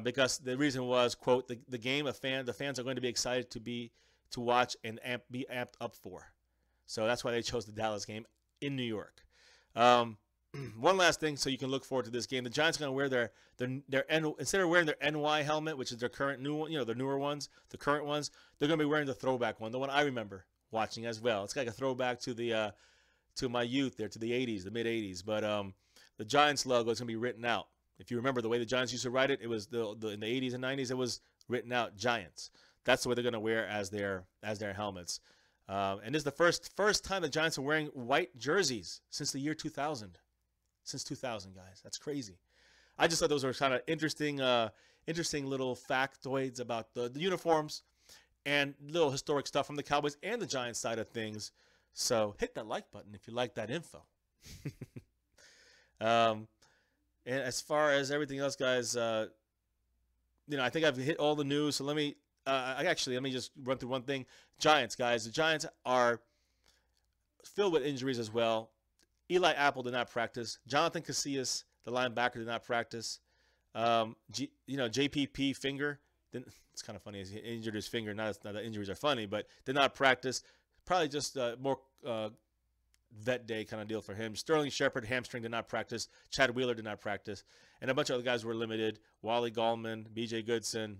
Speaker 1: Because the reason was, quote, the game the fans are going to be excited to watch and be amped up for. So that's why they chose the Dallas game in New York. One last thing, so you can look forward to this game. The Giants are going to wear their instead of wearing their NY helmet, which is their current new one, the newer ones, the current ones, they're going to be wearing the throwback one, the one I remember watching as well. It's like a throwback to my youth there, to the 80s, the mid 80s. But the Giants logo is going to be written out. If you remember the way the Giants used to write it, it was in the 80s and 90s, it was written out Giants. That's the way they're going to wear as their helmets. And this is the first time the Giants are wearing white jerseys since the year 2000. Since 2000, guys. That's crazy. I just thought those were kind of interesting little factoids about the uniforms and little historic stuff from the Cowboys and the Giants side of things. So hit that like button if you like that info. And as far as everything else, guys, I think I've hit all the news. So let me just run through one thing. Giants, guys. The Giants are filled with injuries as well. Eli Apple did not practice. Jonathan Casillas, the linebacker, did not practice. JPP finger. It's kind of funny. He injured his finger. Not that injuries are funny, but did not practice. Probably just more vet day kind of deal for him. Sterling Shepard, hamstring, did not practice. Chad Wheeler did not practice. And a bunch of other guys were limited. Wally Gallman, B.J. Goodson,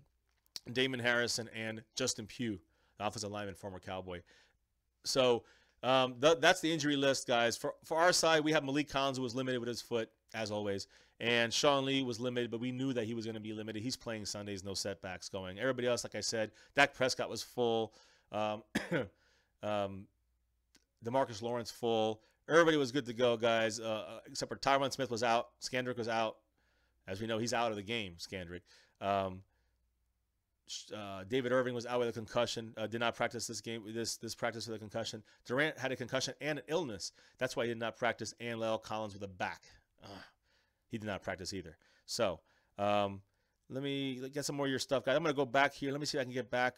Speaker 1: Damon Harrison, and Justin Pugh, the offensive lineman, former Cowboy. So that's the injury list, guys. For our side, we have Malik Collins, who was limited with his foot, as always. And Sean Lee was limited, but we knew that he was going to be limited. He's playing Sundays, no setbacks going. Everybody else, like I said, Dak Prescott was full. DeMarcus Lawrence full. Everybody was good to go, guys, except for Tyron Smith was out. Scandrick was out. As we know, he's out of the game, Scandrick. David Irving was out with a concussion. Did not practice this game. This practice with a concussion. Durant had a concussion and an illness. That's why he did not practice. And La'el Collins with a back. He did not practice either. So let me get some more of your stuff, guys. I'm going to go back here. Let me see if I can get back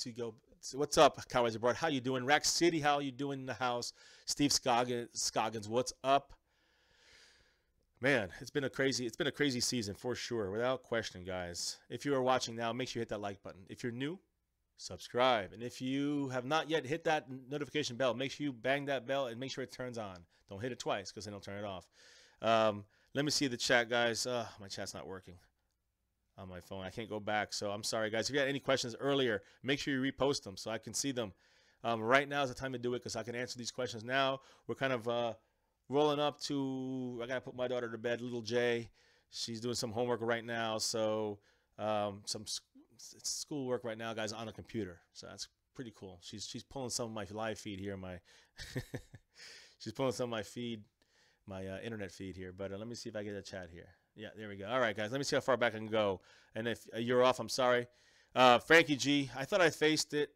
Speaker 1: to go. So what's up, Cowboys Abroad? How you doing? Rack City, how you doing in the house? Steve Scoggins, what's up? Man, it's been a crazy season for sure, without question, guys. If you are watching now, make sure you hit that like button. If you're new, subscribe. And if you have not yet hit that notification bell, make sure you bang that bell and make sure it turns on. Don't hit it twice because then it'll turn it off. Let me see the chat, guys. My chat's not working on my phone. I can't go back, so I'm sorry, guys. If you had any questions earlier, make sure you repost them so I can see them. Right now is the time to do it because I can answer these questions now. We're kind of rolling up to, I got to put my daughter to bed, little Jay. She's doing some homework right now, so some schoolwork right now, guys, on a computer. So that's pretty cool. She's pulling some of my live feed here. She's pulling some of my feed. My internet feed here, but let me see if I get a chat here. Yeah, there we go. All right, guys, let me see how far back I can go. And if you're off, I'm sorry. Frankie G, I thought I fixed it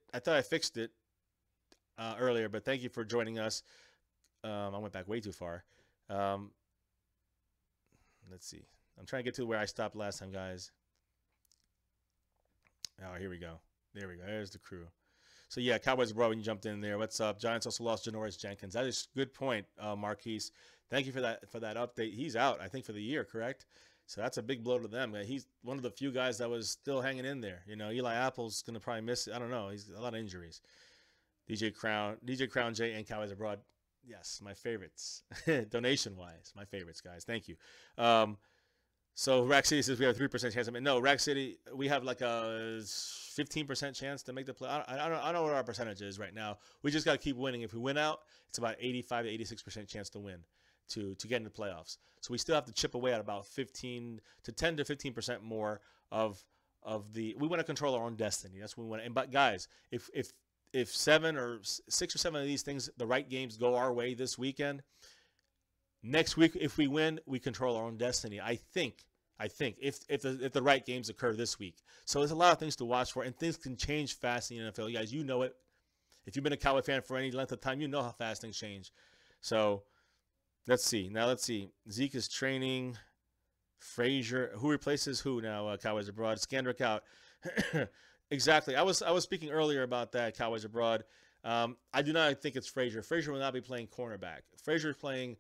Speaker 1: earlier, but thank you for joining us. I went back way too far. Let's see. I'm trying to get to where I stopped last time, guys. Oh, here we go. There we go. There's the crew. So, yeah, Cowboys Abroad, when you jumped in there. What's up? Giants also lost Janoris Jenkins. That is a good point, Marquise. Thank you for that update. He's out, I think, for the year, correct? So that's a big blow to them. He's one of the few guys that was still hanging in there. You know, Eli Apple's going to probably miss it. I don't know. He's a lot of injuries. DJ Crown J, and Cowboys Abroad. Yes, my favorites. Donation-wise, my favorites, guys. Thank you. So Rack City says we have a 3% chance. No, Rack City, we have like a 15% chance to make the play. I don't know what our percentage is right now. We just got to keep winning. If we win out, it's about 85 to 86% chance to win, to get into the playoffs. So we still have to chip away at about 10 to 15% more of the. We want to control our own destiny. That's what we want. And but guys, if 6 or 7 of these things, the right games go our way this weekend, next week if we win, we control our own destiny. I think if the right games occur this week. So there's a lot of things to watch for, and things can change fast in the NFL. You guys, you know it. If you've been a Cowboy fan for any length of time, you know how fast things change. So let's see. Now let's see. Zeke is training. Frazier, who replaces who now? Cowboys Abroad. Scandrick out. Exactly. I was speaking earlier about that, Cowboys Abroad. I do not think it's Frazier. Frazier will not be playing cornerback. Frazier is playing,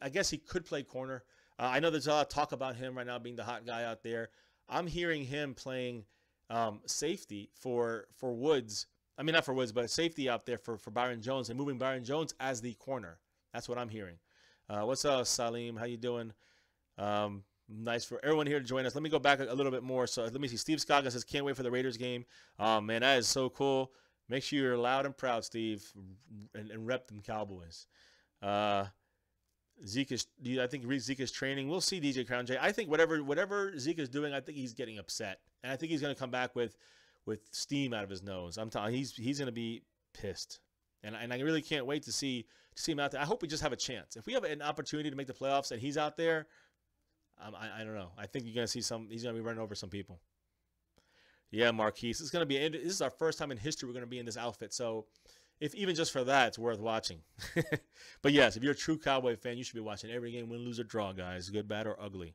Speaker 1: I guess he could play corner. I know there's a lot of talk about him right now being the hot guy out there. I'm hearing him playing safety for Woods. I mean, not for Woods, but safety out there for Byron Jones and moving Byron Jones as the corner. That's what I'm hearing. What's up, Salim? How you doing? Nice for everyone here to join us. Let me go back a little bit more. So let me see. Steve Scoggins says, can't wait for the Raiders game. Man, that is so cool. Make sure you're loud and proud, Steve, and rep them Cowboys. Zeke is training. We'll see DJ Crown J. I think whatever Zeke is doing, I think he's getting upset. And I think he's going to come back with steam out of his nose. I'm telling you, he's going to be pissed. And I really can't wait to see him out there. I hope we just have a chance. If we have an opportunity to make the playoffs and he's out there, I don't know. I think you're going to see he's going to be running over some people. Yeah, Marquise. This is our first time in history we're going to be in this outfit. So if even just for that, it's worth watching. But yes, if you're a true Cowboy fan, you should be watching every game, win, lose, or draw, guys. Good, bad, or ugly.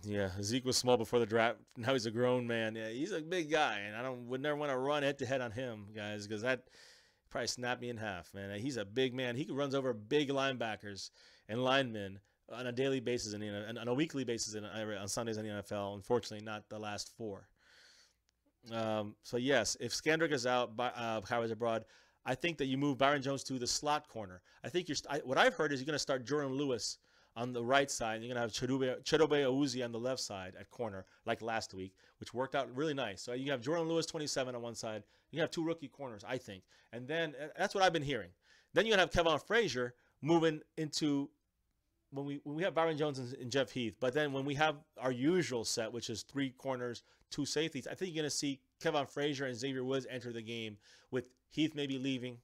Speaker 1: Yeah, Zeke was small before the draft. Now he's a grown man. Yeah, he's a big guy, and would never want to run head-to-head on him, guys, because that probably snapped me in half, man. He's a big man. He runs over big linebackers and linemen on a daily basis and on a weekly basis on Sundays in the NFL. Unfortunately, not the last 4. So yes, if Scandrick is out, Cowboys Abroad, I think that you move Byron Jones to the slot corner. I think what I've heard is you're going to start Jordan Lewis on the right side. And you're going to have Chidobe Awuzie on the left side at corner, like last week, which worked out really nice. So you have Jordan Lewis, 27 on one side. You have 2 rookie corners, I think. And then that's what I've been hearing. Then you're going to have Kevon Frazier moving into when we have Byron Jones and Jeff Heath. But then when we have our usual set, which is 3 corners, 2 safeties, I think you're going to see Kevon Frazier and Xavier Woods enter the game with Heath maybe leaving,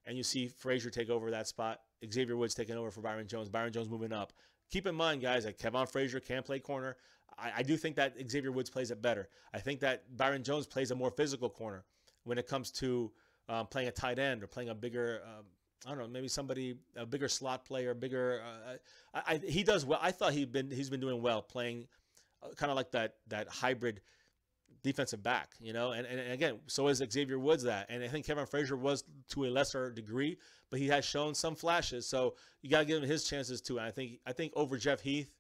Speaker 1: and you see Frazier take over that spot. Xavier Woods taking over for Byron Jones. Byron Jones moving up. Keep in mind, guys, that Kevon Frazier can play corner. I do think that Xavier Woods plays it better. I think that Byron Jones plays a more physical corner when it comes to playing a tight end or playing a bigger, I don't know, maybe a bigger slot player, bigger. He does well. I thought he's been doing well playing kind of like that hybrid defensive back, and again, so is Xavier Woods that. And I think Kevin Frazier was to a lesser degree, but he has shown some flashes. So you got to give him his chances too. And I think over Jeff Heath,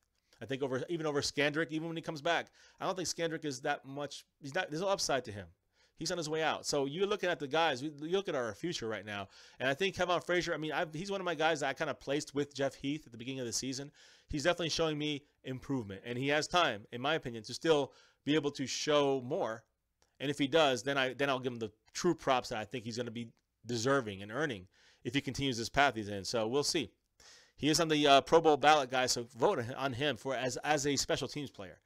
Speaker 1: I think even over Scandrick, even when he comes back, I don't think Scandrick is that much. There's no upside to him. He's on his way out. So you're looking at the guys. You look at our future right now. And I think Kevon Frazier, he's one of my guys that I kind of placed with Jeff Heath at the beginning of the season. He's definitely showing me improvement. And he has time, in my opinion, to still be able to show more. And if he does, then I'll give him the true props that I think he's going to be deserving and earning if he continues this path he's in. So we'll see. He is on the Pro Bowl ballot, guys, so vote on him for as a special teams player.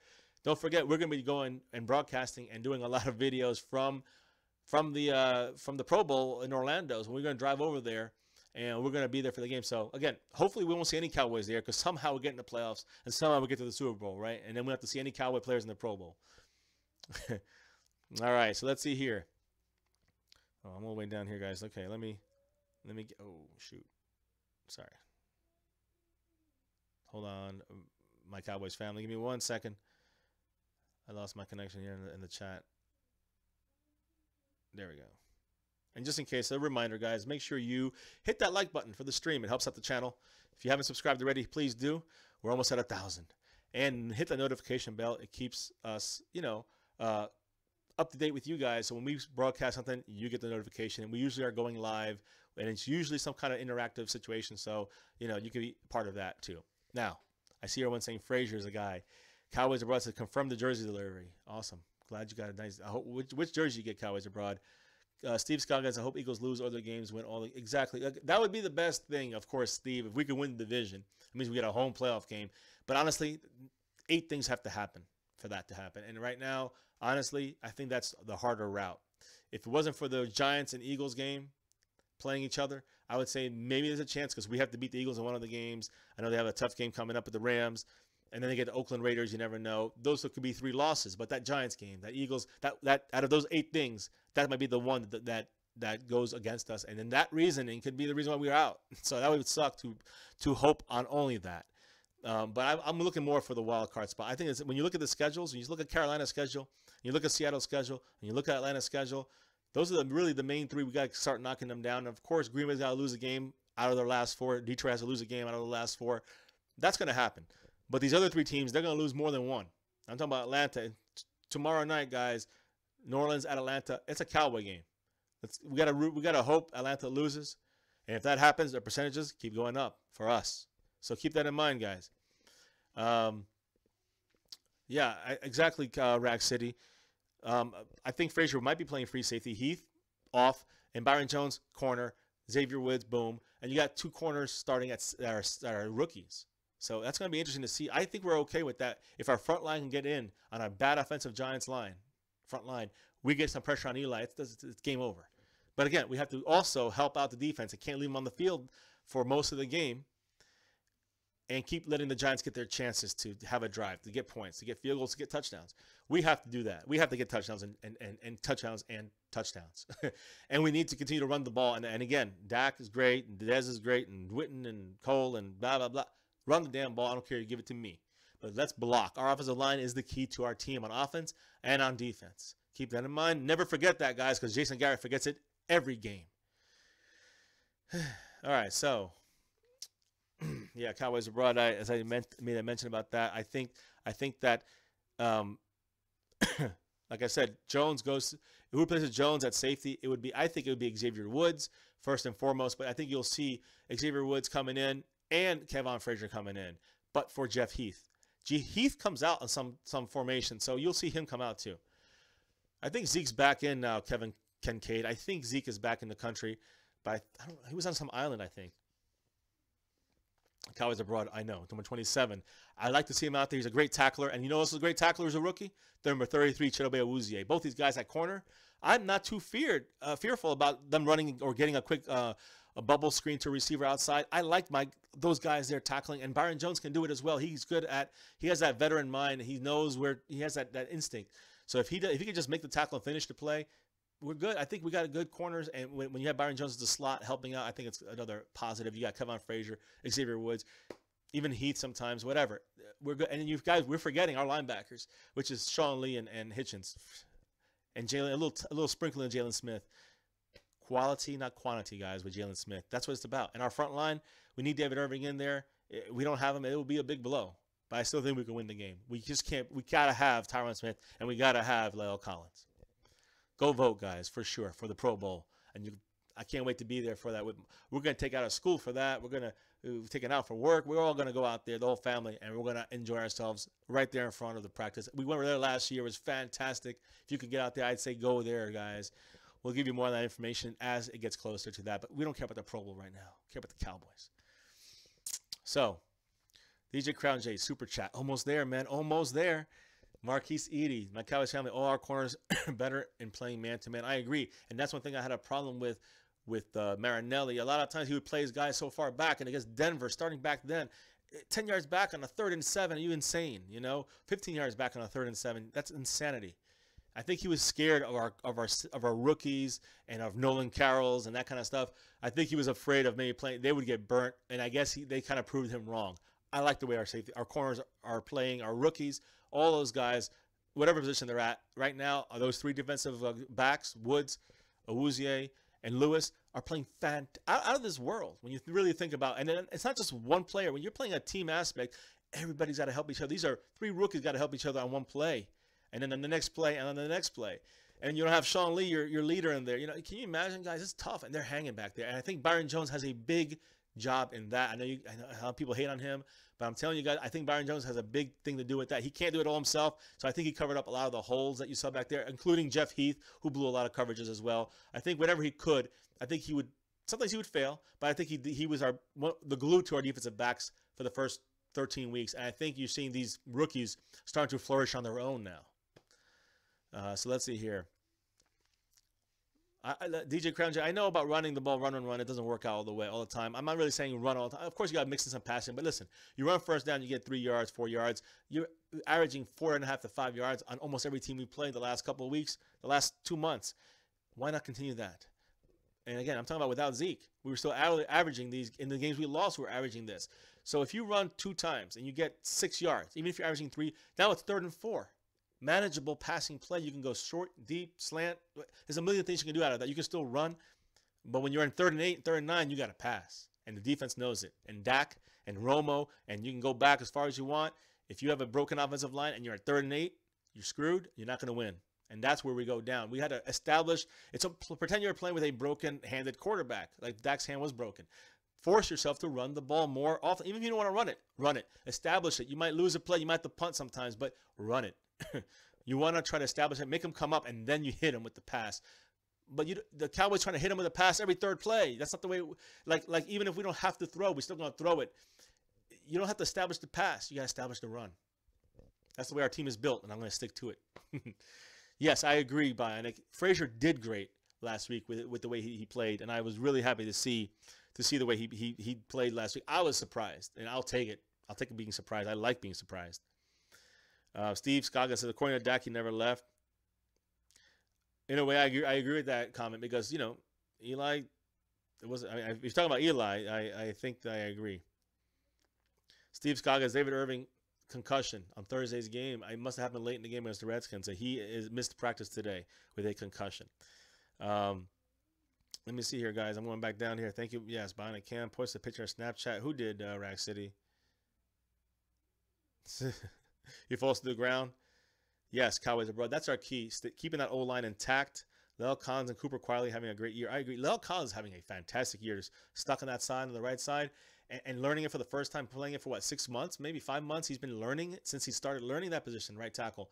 Speaker 1: Don't forget, we're going to be going and broadcasting and doing a lot of videos from the Pro Bowl in Orlando. So we're going to drive over there, and we're going to be there for the game. So, again, hopefully we won't see any Cowboys there because somehow we get in the playoffs and somehow we get to the Super Bowl, right? And then we have to see any Cowboy players in the Pro Bowl. All right, so let's see here. Oh, I'm all the way down here, guys. Okay, let me get, oh, shoot. Sorry. Hold on, my Cowboys family. Give me 1 second. I lost my connection here in the chat. There we go. And just in case, a reminder, guys, make sure you hit that like button for the stream. It helps out the channel. If you haven't subscribed already, please do. We're almost at 1,000. And hit the notification bell. It keeps us, up to date with you guys. So when we broadcast something, you get the notification. And we usually are going live, and it's usually some kind of interactive situation. So, you can be part of that too. Now, I see everyone saying Frazier's a guy. Cowboys Abroad says confirm the jersey delivery. Awesome. Glad you got a nice. I hope, which jersey you get, Cowboys Abroad? Steve Scott guys, I hope Eagles lose other games, win all. Exactly. That would be the best thing, of course, Steve. If we could win the division, it means we get a home playoff game. But honestly, 8 things have to happen for that to happen. And right now, honestly, I think that's the harder route. If it wasn't for the Giants and Eagles game playing each other, I would say maybe there's a chance because we have to beat the Eagles in one of the games. I know they have a tough game coming up with the Rams. And then they get the Oakland Raiders. You never know. Those could be 3 losses. But that Giants game, that Eagles, that out of those 8 things, that might be the one that goes against us. And then that reasoning could be the reason why we're out. So that would suck to hope on only that. But I'm looking more for the wild card spot. I think it's, when you look at the schedules, when you look at Carolina's schedule, you look at Seattle's schedule, and you look at Atlanta's schedule, those are really the main 3. We got to start knocking them down. And of course, Green Bay's got to lose a game out of their last 4. Detroit has to lose a game out of the last 4. That's going to happen. But these other 3 teams, they're going to lose more than one. I'm talking about Atlanta. Tomorrow night, guys, New Orleans at Atlanta. It's a Cowboy game. We got to hope Atlanta loses. And if that happens, their percentages keep going up for us. So keep that in mind, guys. Yeah, exactly, Rag City. I think Frazier might be playing free safety. Heath off, and Byron Jones corner. Xavier Woods, boom. And you got 2 corners starting that are rookies. So that's going to be interesting to see. I think we're okay with that. If our front line can get in on a bad offensive Giants front line, we get some pressure on Eli, it's game over. But again, we have to also help out the defense. I can't leave them on the field for most of the game and keep letting the Giants get their chances to have a drive, to get points, to get field goals, to get touchdowns. We have to do that. We have to get touchdowns and touchdowns and touchdowns. And we need to continue to run the ball. And again, Dak is great, and Dez is great, and Witten and Cole and blah, blah, blah. Run the damn ball. I don't care. You give it to me. But let's block. Our offensive line is the key to our team on offense and on defense. Keep that in mind. Never forget that, guys, because Jason Garrett forgets it every game. All right, so, yeah, Cowboys Abroad, made a mention about that. I think that Like I said, Jones goes. Who replaces Jones at safety? I think it would be Xavier Woods first and foremost. But I think you'll see Xavier Woods coming in and Kevon Frazier coming in. But for Jeff Heath, Heath comes out on some formation, so you'll see him come out too. I think Zeke's back in now. Kevin Kincaid. I think Zeke is back in the country, but he was on some island, I think. Cowboys abroad, I know. Number 27. I like to see him out there. He's a great tackler. And you know who's a great tackler as a rookie? The number 33, Chidobe Awuzie. Both these guys at corner, I'm not too fearful about them running or getting a quick a bubble screen to a receiver outside. I like those guys there tackling, and Byron Jones can do it as well. He has that veteran mind. He knows where he has that instinct. So if he could just make the tackle and finish the play, we're good. I think we got good corners, and when you have Byron Jones as the slot helping out, I think it's another positive. You got Kevon Frazier, Xavier Woods, even Heath sometimes, whatever. We're good. And you guys, we're forgetting our linebackers, which is Sean Lee and Hitchens, and Jalen. A little sprinkle in Jalen Smith. Quality, not quantity, guys, with Jalen Smith. That's what it's about. And our front line, we need David Irving in there. We don't have him. It will be a big blow. But I still think we can win the game. We just can't. We got to have Tyron Smith, and we got to have La'el Collins. Go vote, guys, for sure, for the Pro Bowl. And I can't wait to be there for that. We're going to take out of school for that. We're going to take it out for work. We're all going to go out there, the whole family, and we're going to enjoy ourselves right there in front of the practice. We went there last year. It was fantastic. If you could get out there, I'd say go there, guys. We'll give you more of that information as it gets closer to that. But we don't care about the Pro Bowl right now. We care about the Cowboys. So, DJ Crown J, Super Chat. Almost there, man. Almost there. Marquise Edie, my Cowboys family, all our corners are better in playing man-to-man. I agree. And that's one thing I had a problem with Marinelli. A lot of times he would play his guys so far back, and against Denver, starting back then, 10 yards back on a 3rd and 7, are you insane? 15 yards back on a 3rd and 7, that's insanity. I think he was scared of our rookies and of Nolan Carrolls and that kind of stuff. I think he was afraid of maybe playing. They would get burnt, and I guess they kind of proved him wrong. I like the way our corners are playing, our rookies, all those guys, whatever position they're at right now, are those 3 defensive backs, Woods, Awuzie, and Lewis, are playing out of this world when you really think about it. And then it's not just one player. When you're playing a team aspect, everybody's got to help each other. These are 3 rookies got to help each other on one play, and then on the next play, and on the next play. And you don't have Sean Lee, your leader, in there. Can you imagine, guys? It's tough, and they're hanging back there. And I think Byron Jones has a big job in that. I know how people hate on him, but I'm telling you guys, I think Byron Jones has a big thing to do with that. He can't do it all himself, so I think he covered up a lot of the holes that you saw back there, including Jeff Heath, who blew a lot of coverages as well. I think whenever he could, I think he would. Sometimes he would fail, but I think he was the glue to our defensive backs for the first 13 weeks, and I think you're seeing these rookies starting to flourish on their own now. So let's see here. DJ Crown J, I know about running the ball, run. It doesn't work out all the time. I'm not really saying run all the time. Of course, you got to mix in some passing. But listen, you run first down, you get 3 yards, 4 yards. You're averaging 4.5 to 5 yards on almost every team we played the last couple of weeks, the last 2 months. Why not continue that? And again, I'm talking about without Zeke. We were still averaging these. In the games we lost, we were averaging this. So if you run 2 times and you get 6 yards, even if you're averaging 3, now it's 3rd and 4. Manageable passing play. You can go short, deep, slant. There's a million things you can do out of that. You can still run, but when you're in 3rd and 8, 3rd and 9, you got to pass, and the defense knows it. And Dak and Romo, and you can go back as far as you want. If you have a broken offensive line and you're at 3rd and 8, you're screwed. You're not going to win, and that's where we go down. We had to establish. Pretend you're playing with a broken-handed quarterback, like Dak's hand was broken. Force yourself to run the ball more often. Even if you don't want to run it. Establish it. You might lose a play. You might have to punt sometimes, but run it. You want to try to establish it, make them come up, and then you hit them with the pass. But the Cowboys trying to hit them with a pass every 3rd play. That's not the way. Like even if we don't have to throw, we're still going to throw it. You don't have to establish the pass. You got to establish the run. That's the way our team is built, and I'm going to stick to it. Yes, I agree, Brian. Frazier did great last week with the way he played, and I was really happy to see the way he played last week. I was surprised, and I'll take it. I'll take it being surprised. I like being surprised. Steve Scoggins says, according to Dak, he never left. In a way, I agree with that comment because, Eli, if you're talking about Eli, I think I agree. Steve Scoggins, David Irving, concussion on Thursday's game. I must have happened late in the game against the Redskins. He missed practice today with a concussion. Let me see here, guys. I'm going back down here. Thank you. Yes, behind a cam. Posted a picture of Snapchat. Who did Rack City? He falls to the ground. Yes, Cowboys abroad. That's our key. Keeping that O-line intact. Lel Collins and Cooper quietly having a great year. I agree. Lel Collins having a fantastic year. Just stuck on that side, on the right side, and learning it for the first time, playing it for, what, 6 months, maybe 5 months. He's been learning it since he started learning that position, right tackle.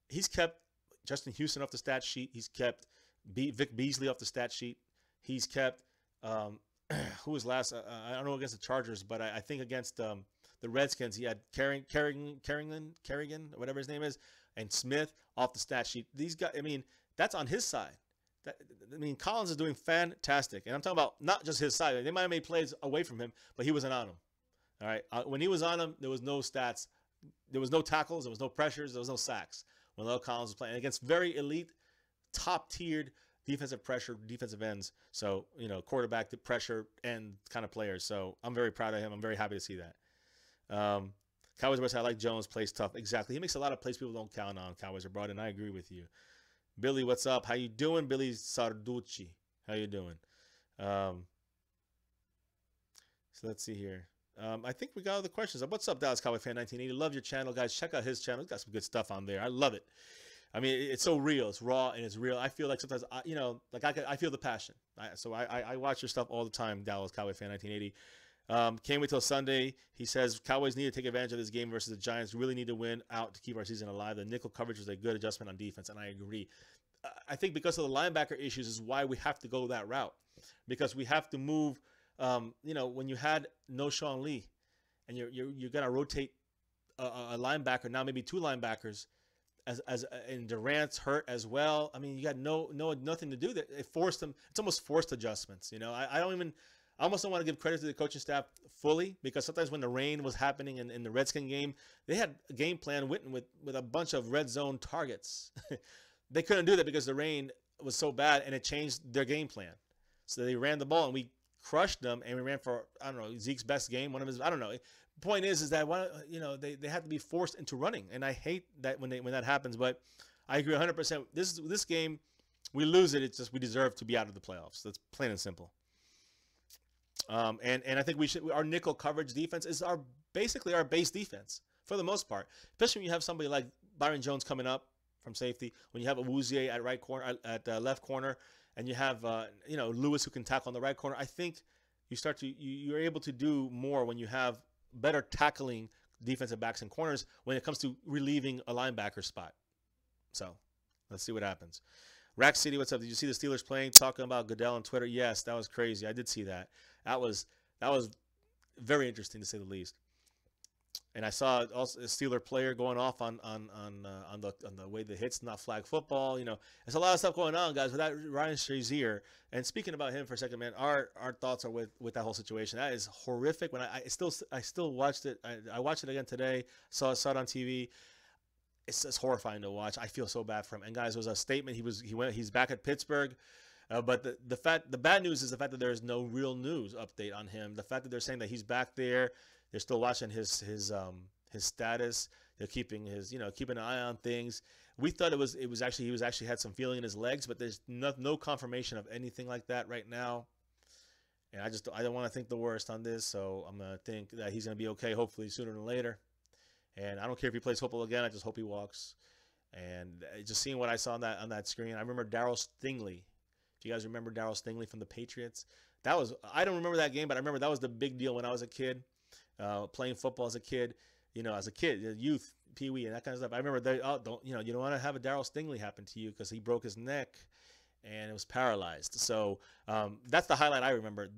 Speaker 1: He's kept Justin Houston off the stat sheet. He's kept Vic Beasley off the stat sheet. He's kept, who was last? I don't know against the Chargers, but I think against the Redskins, he had Kerrigan, whatever his name is, and Smith off the stat sheet. These guys, I mean, that's on his side. Collins is doing fantastic. And I'm talking about not just his side. They might have made plays away from him, but he wasn't on them. All right. When he was on them, there was no stats. There was no tackles. There was no pressures. There was no sacks when Lel Collins was playing against very elite, top-tiered defensive pressure, defensive ends. So, quarterback to pressure and kind of players. So I'm very proud of him. I'm very happy to see that. Cowboys abroad, I like Jones, plays tough. Exactly. He makes a lot of plays people don't count on. Cowboys abroad, and I agree with you. Billy, what's up? How you doing? Billy Sarducci. How you doing? So let's see here. I think we got all the questions. What's up, Dallas Cowboy fan 1980? Love your channel, guys. Check out his channel. He's got some good stuff on there. I love it. I mean, it's so real. It's raw and it's real. I feel like sometimes, I feel the passion. So I watch your stuff all the time, Dallas Cowboy fan 1980. Can't wait till Sunday. He says Cowboys need to take advantage of this game versus the Giants. Really need to win out to keep our season alive. The nickel coverage was a good adjustment on defense, and I agree. I think because of the linebacker issues is why we have to go that route, because we have to move. When you had no Sean Lee, and you're gonna rotate a linebacker, now maybe 2 linebackers, and Durant's hurt as well. I mean, you got nothing to do. That it forced them. It's almost forced adjustments. I almost don't want to give credit to the coaching staff fully, because sometimes when the rain was happening in the Redskin game, they had a game plan with a bunch of red zone targets. They couldn't do that because the rain was so bad, and it changed their game plan. So they ran the ball, and we crushed them, and we ran for, I don't know, Zeke's best game. One of his, I don't know. The point is that they have to be forced into running, and I hate that when that happens. But I agree 100%. This game, we lose it. It's just we deserve to be out of the playoffs. That's plain and simple. And I think our nickel coverage defense is basically our base defense for the most part, especially when you have somebody like Byron Jones coming up from safety, when you have Awuzie at right corner, at left corner, and you have Lewis who can tackle on the right corner. I think you're able to do more when you have better tackling defensive backs and corners when it comes to relieving a linebacker spot. So let's see what happens. Rack City, what's up? Did you see the Steelers playing? Talking about Goodell on Twitter. Yes, that was crazy. I did see that. That was very interesting, to say the least. And I saw also a Steeler player going off on the way the hits, not flag football. There's a lot of stuff going on, guys. With that Ryan Shazier, and speaking about him for a second, man, our thoughts are with that whole situation. That is horrific. When I still watched it. I watched it again today. Saw it on TV. It's horrifying to watch. I feel so bad for him. And guys, it was a statement. He's back at Pittsburgh. But the bad news is the fact that there is no real news update on him. The fact that they're saying that he's back there, they're still watching his status. They're keeping keeping an eye on things. We thought it was actually he actually had some feeling in his legs, but there's no confirmation of anything like that right now. And I don't want to think the worst on this, so I'm gonna think that he's gonna be okay, hopefully sooner than later. And I don't care if he plays football again. I just hope he walks. And just seeing what I saw on that screen, I remember Darryl Stingley. Do you guys remember Darryl Stingley from the Patriots? I don't remember that game, but I remember that was the big deal when I was a kid, playing football as a kid. As a kid, youth, pee-wee, and that kind of stuff. I remember you don't want to have a Darryl Stingley happen to you because he broke his neck and it was paralyzed. So that's the highlight I remember.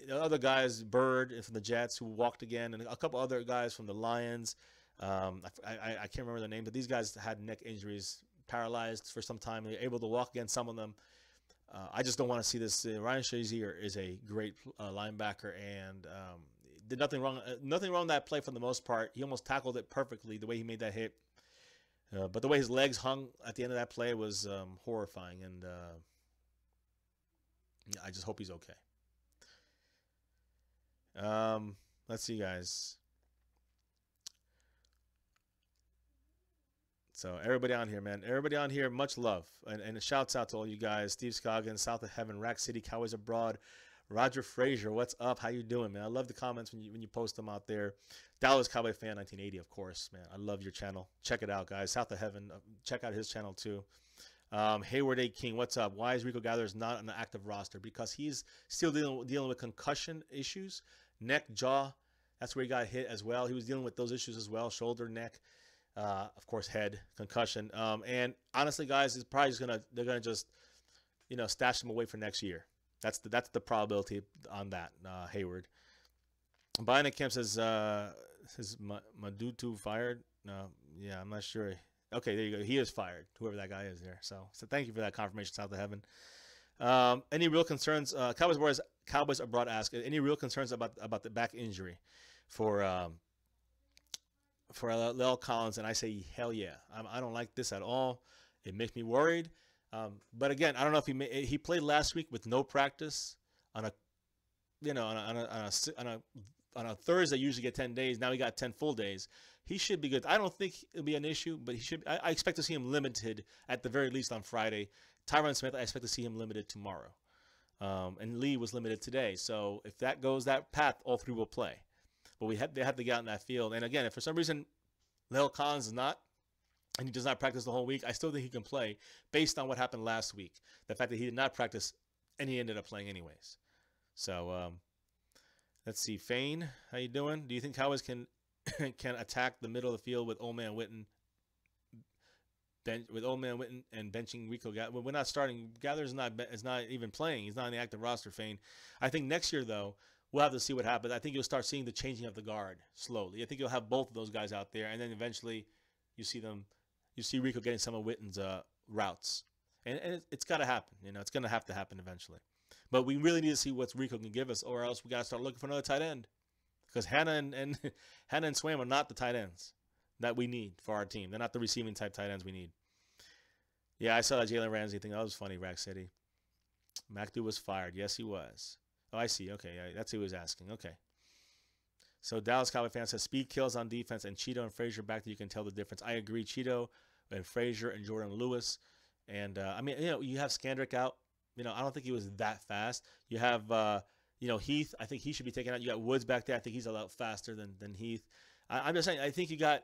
Speaker 1: The other guys, Bird from the Jets, who walked again, and a couple other guys from the Lions. I can't remember their name, but these guys had neck injuries, paralyzed for some time. They were able to walk again, some of them. I just don't want to see this. Ryan Shazier is a great linebacker, and did nothing wrong. Nothing wrong with that play for the most part. He almost tackled it perfectly the way he made that hit. But the way his legs hung at the end of that play was horrifying, and I just hope he's okay. Let's see, guys. So everybody on here, man. Everybody on here, much love. And shouts out to all you guys. Steve Scoggins, South of Heaven, Rack City, Cowboys Abroad, Roger Frazier, what's up? How you doing, man? I love the comments when you post them out there. Dallas Cowboy fan 1980, of course, man. I love your channel. Check it out, guys. South of Heaven. Check out his channel too. Hayward A. King, what's up? Why is Rico Gathers not on the active roster? Because he's still dealing with concussion issues, neck, jaw. That's where he got hit as well. He was dealing with those issues as well, shoulder, neck, of course, head, concussion. And honestly, guys, it's probably they're gonna just stash him away for next year. That's the probability on that. Hayward. Buying Camp says is Madutu fired? No, yeah, I'm not sure. Okay, there you go. He is fired, whoever that guy is there. So thank you for that confirmation, South of Heaven. Any real concerns? Cowboys abroad ask. Any real concerns about the back injury for Lel Collins? And I say hell yeah. I don't like this at all. It makes me worried. But again, I don't know if he played last week with no practice on a Thursday. Usually get 10 days. Now he got 10 full days. He should be good. I don't think it'll be an issue, but he should. I expect to see him limited at the very least on Friday. Tyron Smith, I expect to see him limited tomorrow. And Lee was limited today. So if that goes that path, all three will play. But they have to get out in that field. And again, if for some reason Lel Collins is not, and he does not practice the whole week, I still think he can play based on what happened last week. The fact that he did not practice and he ended up playing anyways. So let's see. Fane, how you doing? Do you think Cowboys can attack the middle of the field with Old Man Witten? And benching Rico Gathers. We're not starting. Gathers is not even playing. He's not on the active roster, Fane. I think next year, though, we'll have to see what happens. I think you'll start seeing the changing of the guard slowly. I think you'll have both of those guys out there, and then eventually you see Rico getting some of Witten's routes. And it's got to happen. It's going to have to happen eventually. But we really need to see what Rico can give us, or else we got to start looking for another tight end. Because Hannah and Hannah and Swam are not the tight ends that we need for our team. They're not the receiving type tight ends we need. Yeah, I saw that Jalen Ramsey thing. That was funny, Rack City. McAdoo was fired. Yes, he was. Oh, I see. Okay, yeah, that's who he was asking. Okay. So Dallas Cowboy fan says speed kills on defense, and Cheeto and Frazier back there, you can tell the difference. I agree. Cheeto and Frazier and Jordan Lewis. And, you have Scandrick out. I don't think he was that fast. You have, Heath. I think he should be taken out. You got Woods back there. I think he's a lot faster than Heath. I'm just saying, I think you got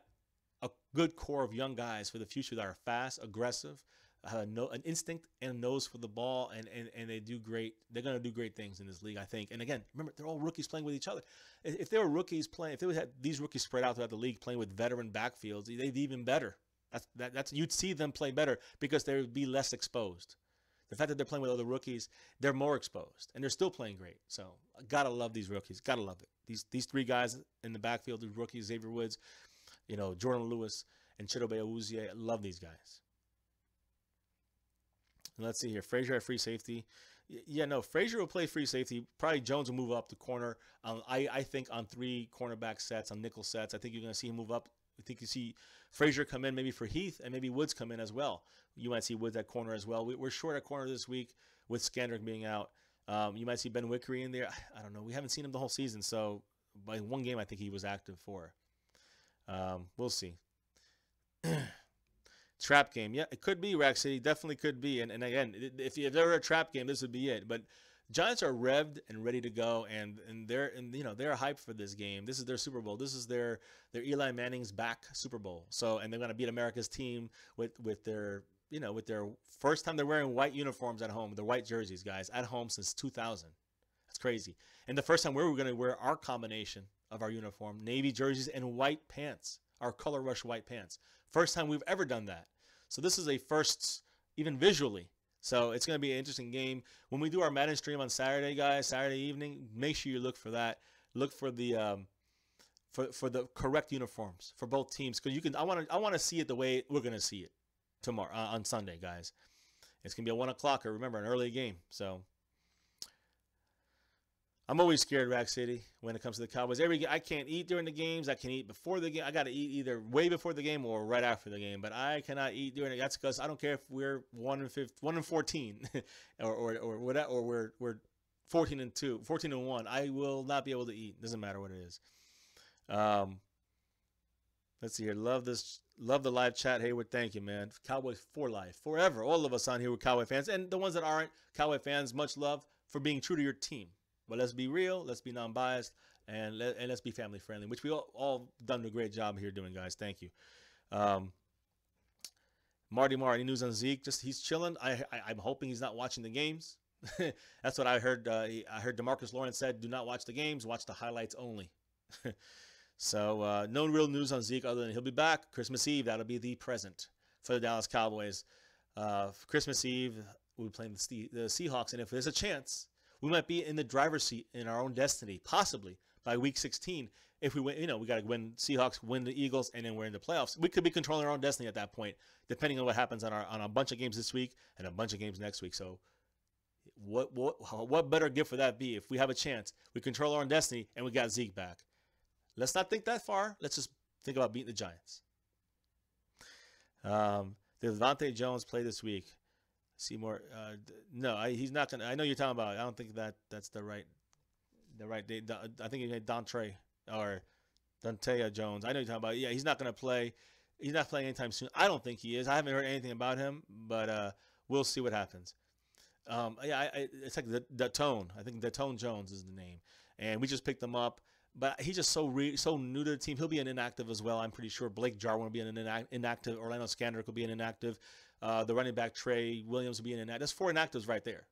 Speaker 1: a good core of young guys for the future that are fast, aggressive, an instinct and a nose for the ball, and they do great. They're going to do great things in this league, I think. And again, remember, they're all rookies playing with each other. If they were rookies playing, if they had these rookies spread out throughout the league playing with veteran backfields, they'd be even better. That's you'd see them play better because they would be less exposed. The fact that they're playing with other rookies, they're more exposed, and they're still playing great. So gotta love these rookies. Gotta love it. These three guys in the backfield, the rookies, Xavier Woods, Jordan Lewis, and Chidobe Awuzie. I love these guys. And let's see here. Frazier at free safety. Yeah, no, Frazier will play free safety. Probably Jones will move up the corner. I think on 3 cornerback sets, on nickel sets. I think you're going to see him move up. I think you see Frazier come in maybe for Heath, and maybe Woods come in as well. You might see Woods at corner as well. We're short at corner this week with Scandrick being out. You might see Ben Wickery in there. I don't know. We haven't seen him the whole season, so by one game I think he was active for. We'll see. Trap game. Yeah, it could be, Rack City. Definitely could be. And again, if there were a trap game, this would be it. But Giants are revved and ready to go, and they're hyped for this game. This is their Super Bowl. This is their Eli Manning's back Super Bowl. So, and they're going to beat America's team with their first time they're wearing white uniforms at home, their white jerseys, guys, at home since 2000. That's crazy. And the first time we were going to wear our combination of our uniform, navy jerseys and white pants, our color rush white pants. First time we've ever done that. So this is a first, even visually. So it's going to be an interesting game. When we do our Madden stream on Saturday, guys, Saturday evening, make sure you look for that. Look for the for the correct uniforms for both teams, because I want to see it the way we're going to see it tomorrow on Sunday, guys. It's going to be a 1 o'clocker. Remember, an early game. So I'm always scared, Rack City, when it comes to the Cowboys. I can't eat during the games. I can eat before the game. I got to eat either way before the game or right after the game. But I cannot eat during it. That's because I don't care if we're 1-14, or whatever, or we're 14-2, 14-1. I will not be able to eat. Doesn't matter what it is. Let's see here. Love the live chat, Hayward. Thank you, man. Cowboys for life, forever. All of us on here were Cowboy fans, and the ones that aren't Cowboy fans, much love for being true to your team. But let's be real. Let's be non-biased. And let's be family friendly, which we all done a great job here doing, guys. Thank you. Marty Moore, any news on Zeke? Just he's chilling. I'm hoping he's not watching the games. That's what I heard. I heard DeMarcus Lawrence said, do not watch the games. Watch the highlights only. So no real news on Zeke other than he'll be back Christmas Eve. That'll be the present for the Dallas Cowboys. Christmas Eve, we'll be playing the Seahawks. And if there's a chance, we might be in the driver's seat in our own destiny, possibly by week 16. If we win, we got to win Seahawks, win the Eagles, and then we're in the playoffs. We could be controlling our own destiny at that point, depending on what happens on a bunch of games this week and a bunch of games next week. So what better gift would that be if we have a chance? We control our own destiny, and we got Zeke back. Let's not think that far. Let's just think about beating the Giants. Did Devontae Jones play this week? Seymour, no, he's not gonna. I know you're talking about. I don't think that's the right date. I think you made Dontre or Dontea Jones. I know you're talking about. Yeah, he's not gonna play. He's not playing anytime soon. I don't think he is. I haven't heard anything about him, but we'll see what happens. It's like the Tone. I think the Tone Jones is the name, and we just picked him up. But he's just so new to the team. He'll be an inactive as well. I'm pretty sure Blake Jarwin will be an inactive. Orlando Scandrick will be an inactive. The running back Trey Williams will be an inactive. That's 4 inactives right there.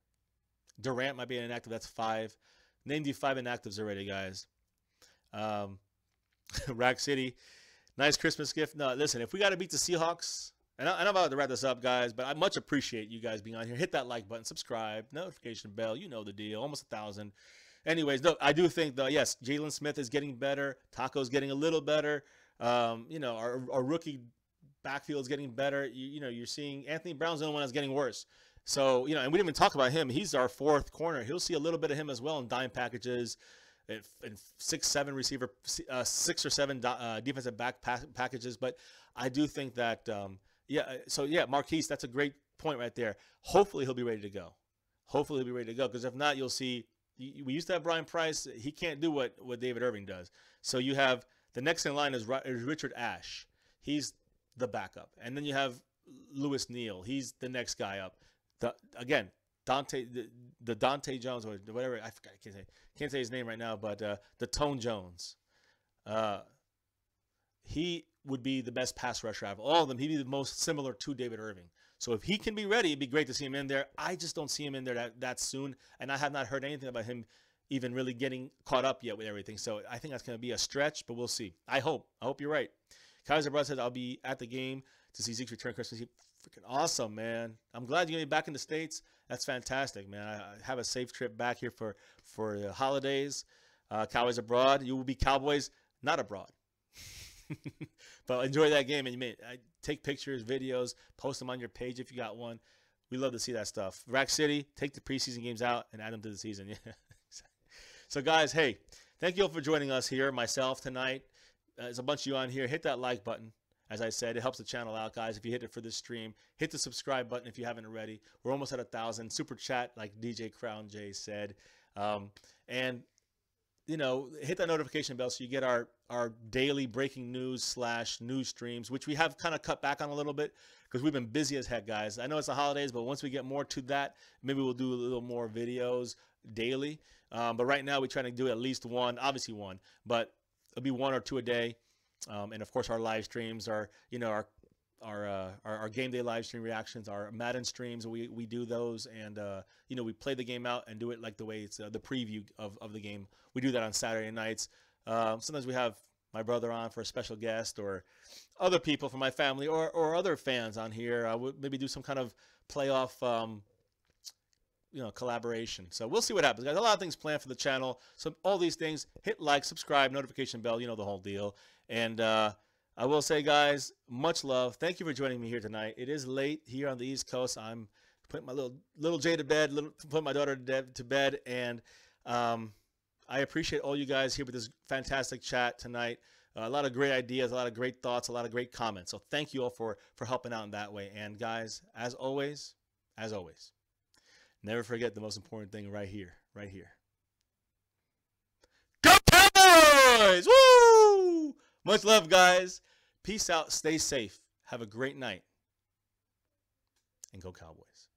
Speaker 1: Durant might be an inactive. That's 5. Named you 5 inactives already, guys. Rack City, nice Christmas gift. No, listen, if we got to beat the Seahawks, and I'm about to wrap this up, guys, but I much appreciate you guys being on here. Hit that like button, subscribe, notification bell. You know the deal. Almost 1,000. Anyways, no, I do think, though, yes, Jalen Smith is getting better. Taco's getting a little better. Our rookie backfield is getting better. You're seeing Anthony Brown's the only one that's getting worse. So, and we didn't even talk about him. He's our 4th corner. He'll see a little bit of him as well in dime packages, and 6-7 receiver, 6 or 7 defensive back packages. But I do think that, Marquise, that's a great point right there. Hopefully he'll be ready to go. Because if not, you'll see. We used to have Brian Price. He can't do what David Irving does. So you have the next in line is Richard Ash. He's the backup. And then you have Lewis Neal. He's the next guy up. Dante Jones or whatever. I forgot. I can't say his name right now. But the Tone Jones. He would be the best pass rusher out of all of them. He'd be the most similar to David Irving. So if he can be ready, it'd be great to see him in there. I just don't see him in there that soon, and I have not heard anything about him even really getting caught up yet with everything. So I think that's going to be a stretch, but we'll see. I hope you're right. Kaiser Brother says, I'll be at the game to see Zeke's return Christmas Eve. Freaking awesome, man. I'm glad you're going to be back in the States. That's fantastic, man. I have a safe trip back here for the holidays. Cowboys abroad. You will be Cowboys not abroad. But enjoy that game, and you may take pictures, videos, post them on your page if you got one. We love to see that stuff. Rack City, take the preseason games out and add them to the season. Yeah. So, guys, hey, thank you all for joining us here, myself tonight. There's a bunch of you on here. Hit that like button. As I said, it helps the channel out, guys. If you hit it for this stream, hit the subscribe button if you haven't already. We're almost at 1,000. Super chat, like DJ Crown J said. Hit that notification bell so you get our daily breaking news / news streams, which we have kind of cut back on a little bit because we've been busy as heck, guys. I know it's the holidays, but once we get more to that, maybe we'll do a little more videos daily. But right now, we try to do at least one, obviously one, but it'll be 1 or 2 a day. And of course, our live streams are, our game day live stream reactions, our Madden streams. We do those, and we play the game out and do it like the way it's the preview of the game. We do that on Saturday nights. Sometimes we have my brother on for a special guest, or other people from my family, or other fans on here. I would maybe do some kind of playoff, collaboration. So we'll see what happens, guys. A lot of things planned for the channel. So all these things, hit like, subscribe, notification bell, the whole deal. And I will say, guys, much love. Thank you for joining me here tonight. It is late here on the East Coast. I'm putting my little Jay to bed, putting my daughter to bed, and I appreciate all you guys here with this fantastic chat tonight. A lot of great ideas, a lot of great thoughts, a lot of great comments. So thank you all for helping out in that way. And guys, as always, never forget the most important thing right here. Go Cowboys! Woo! Much love, guys. Peace out. Stay safe. Have a great night. And go Cowboys.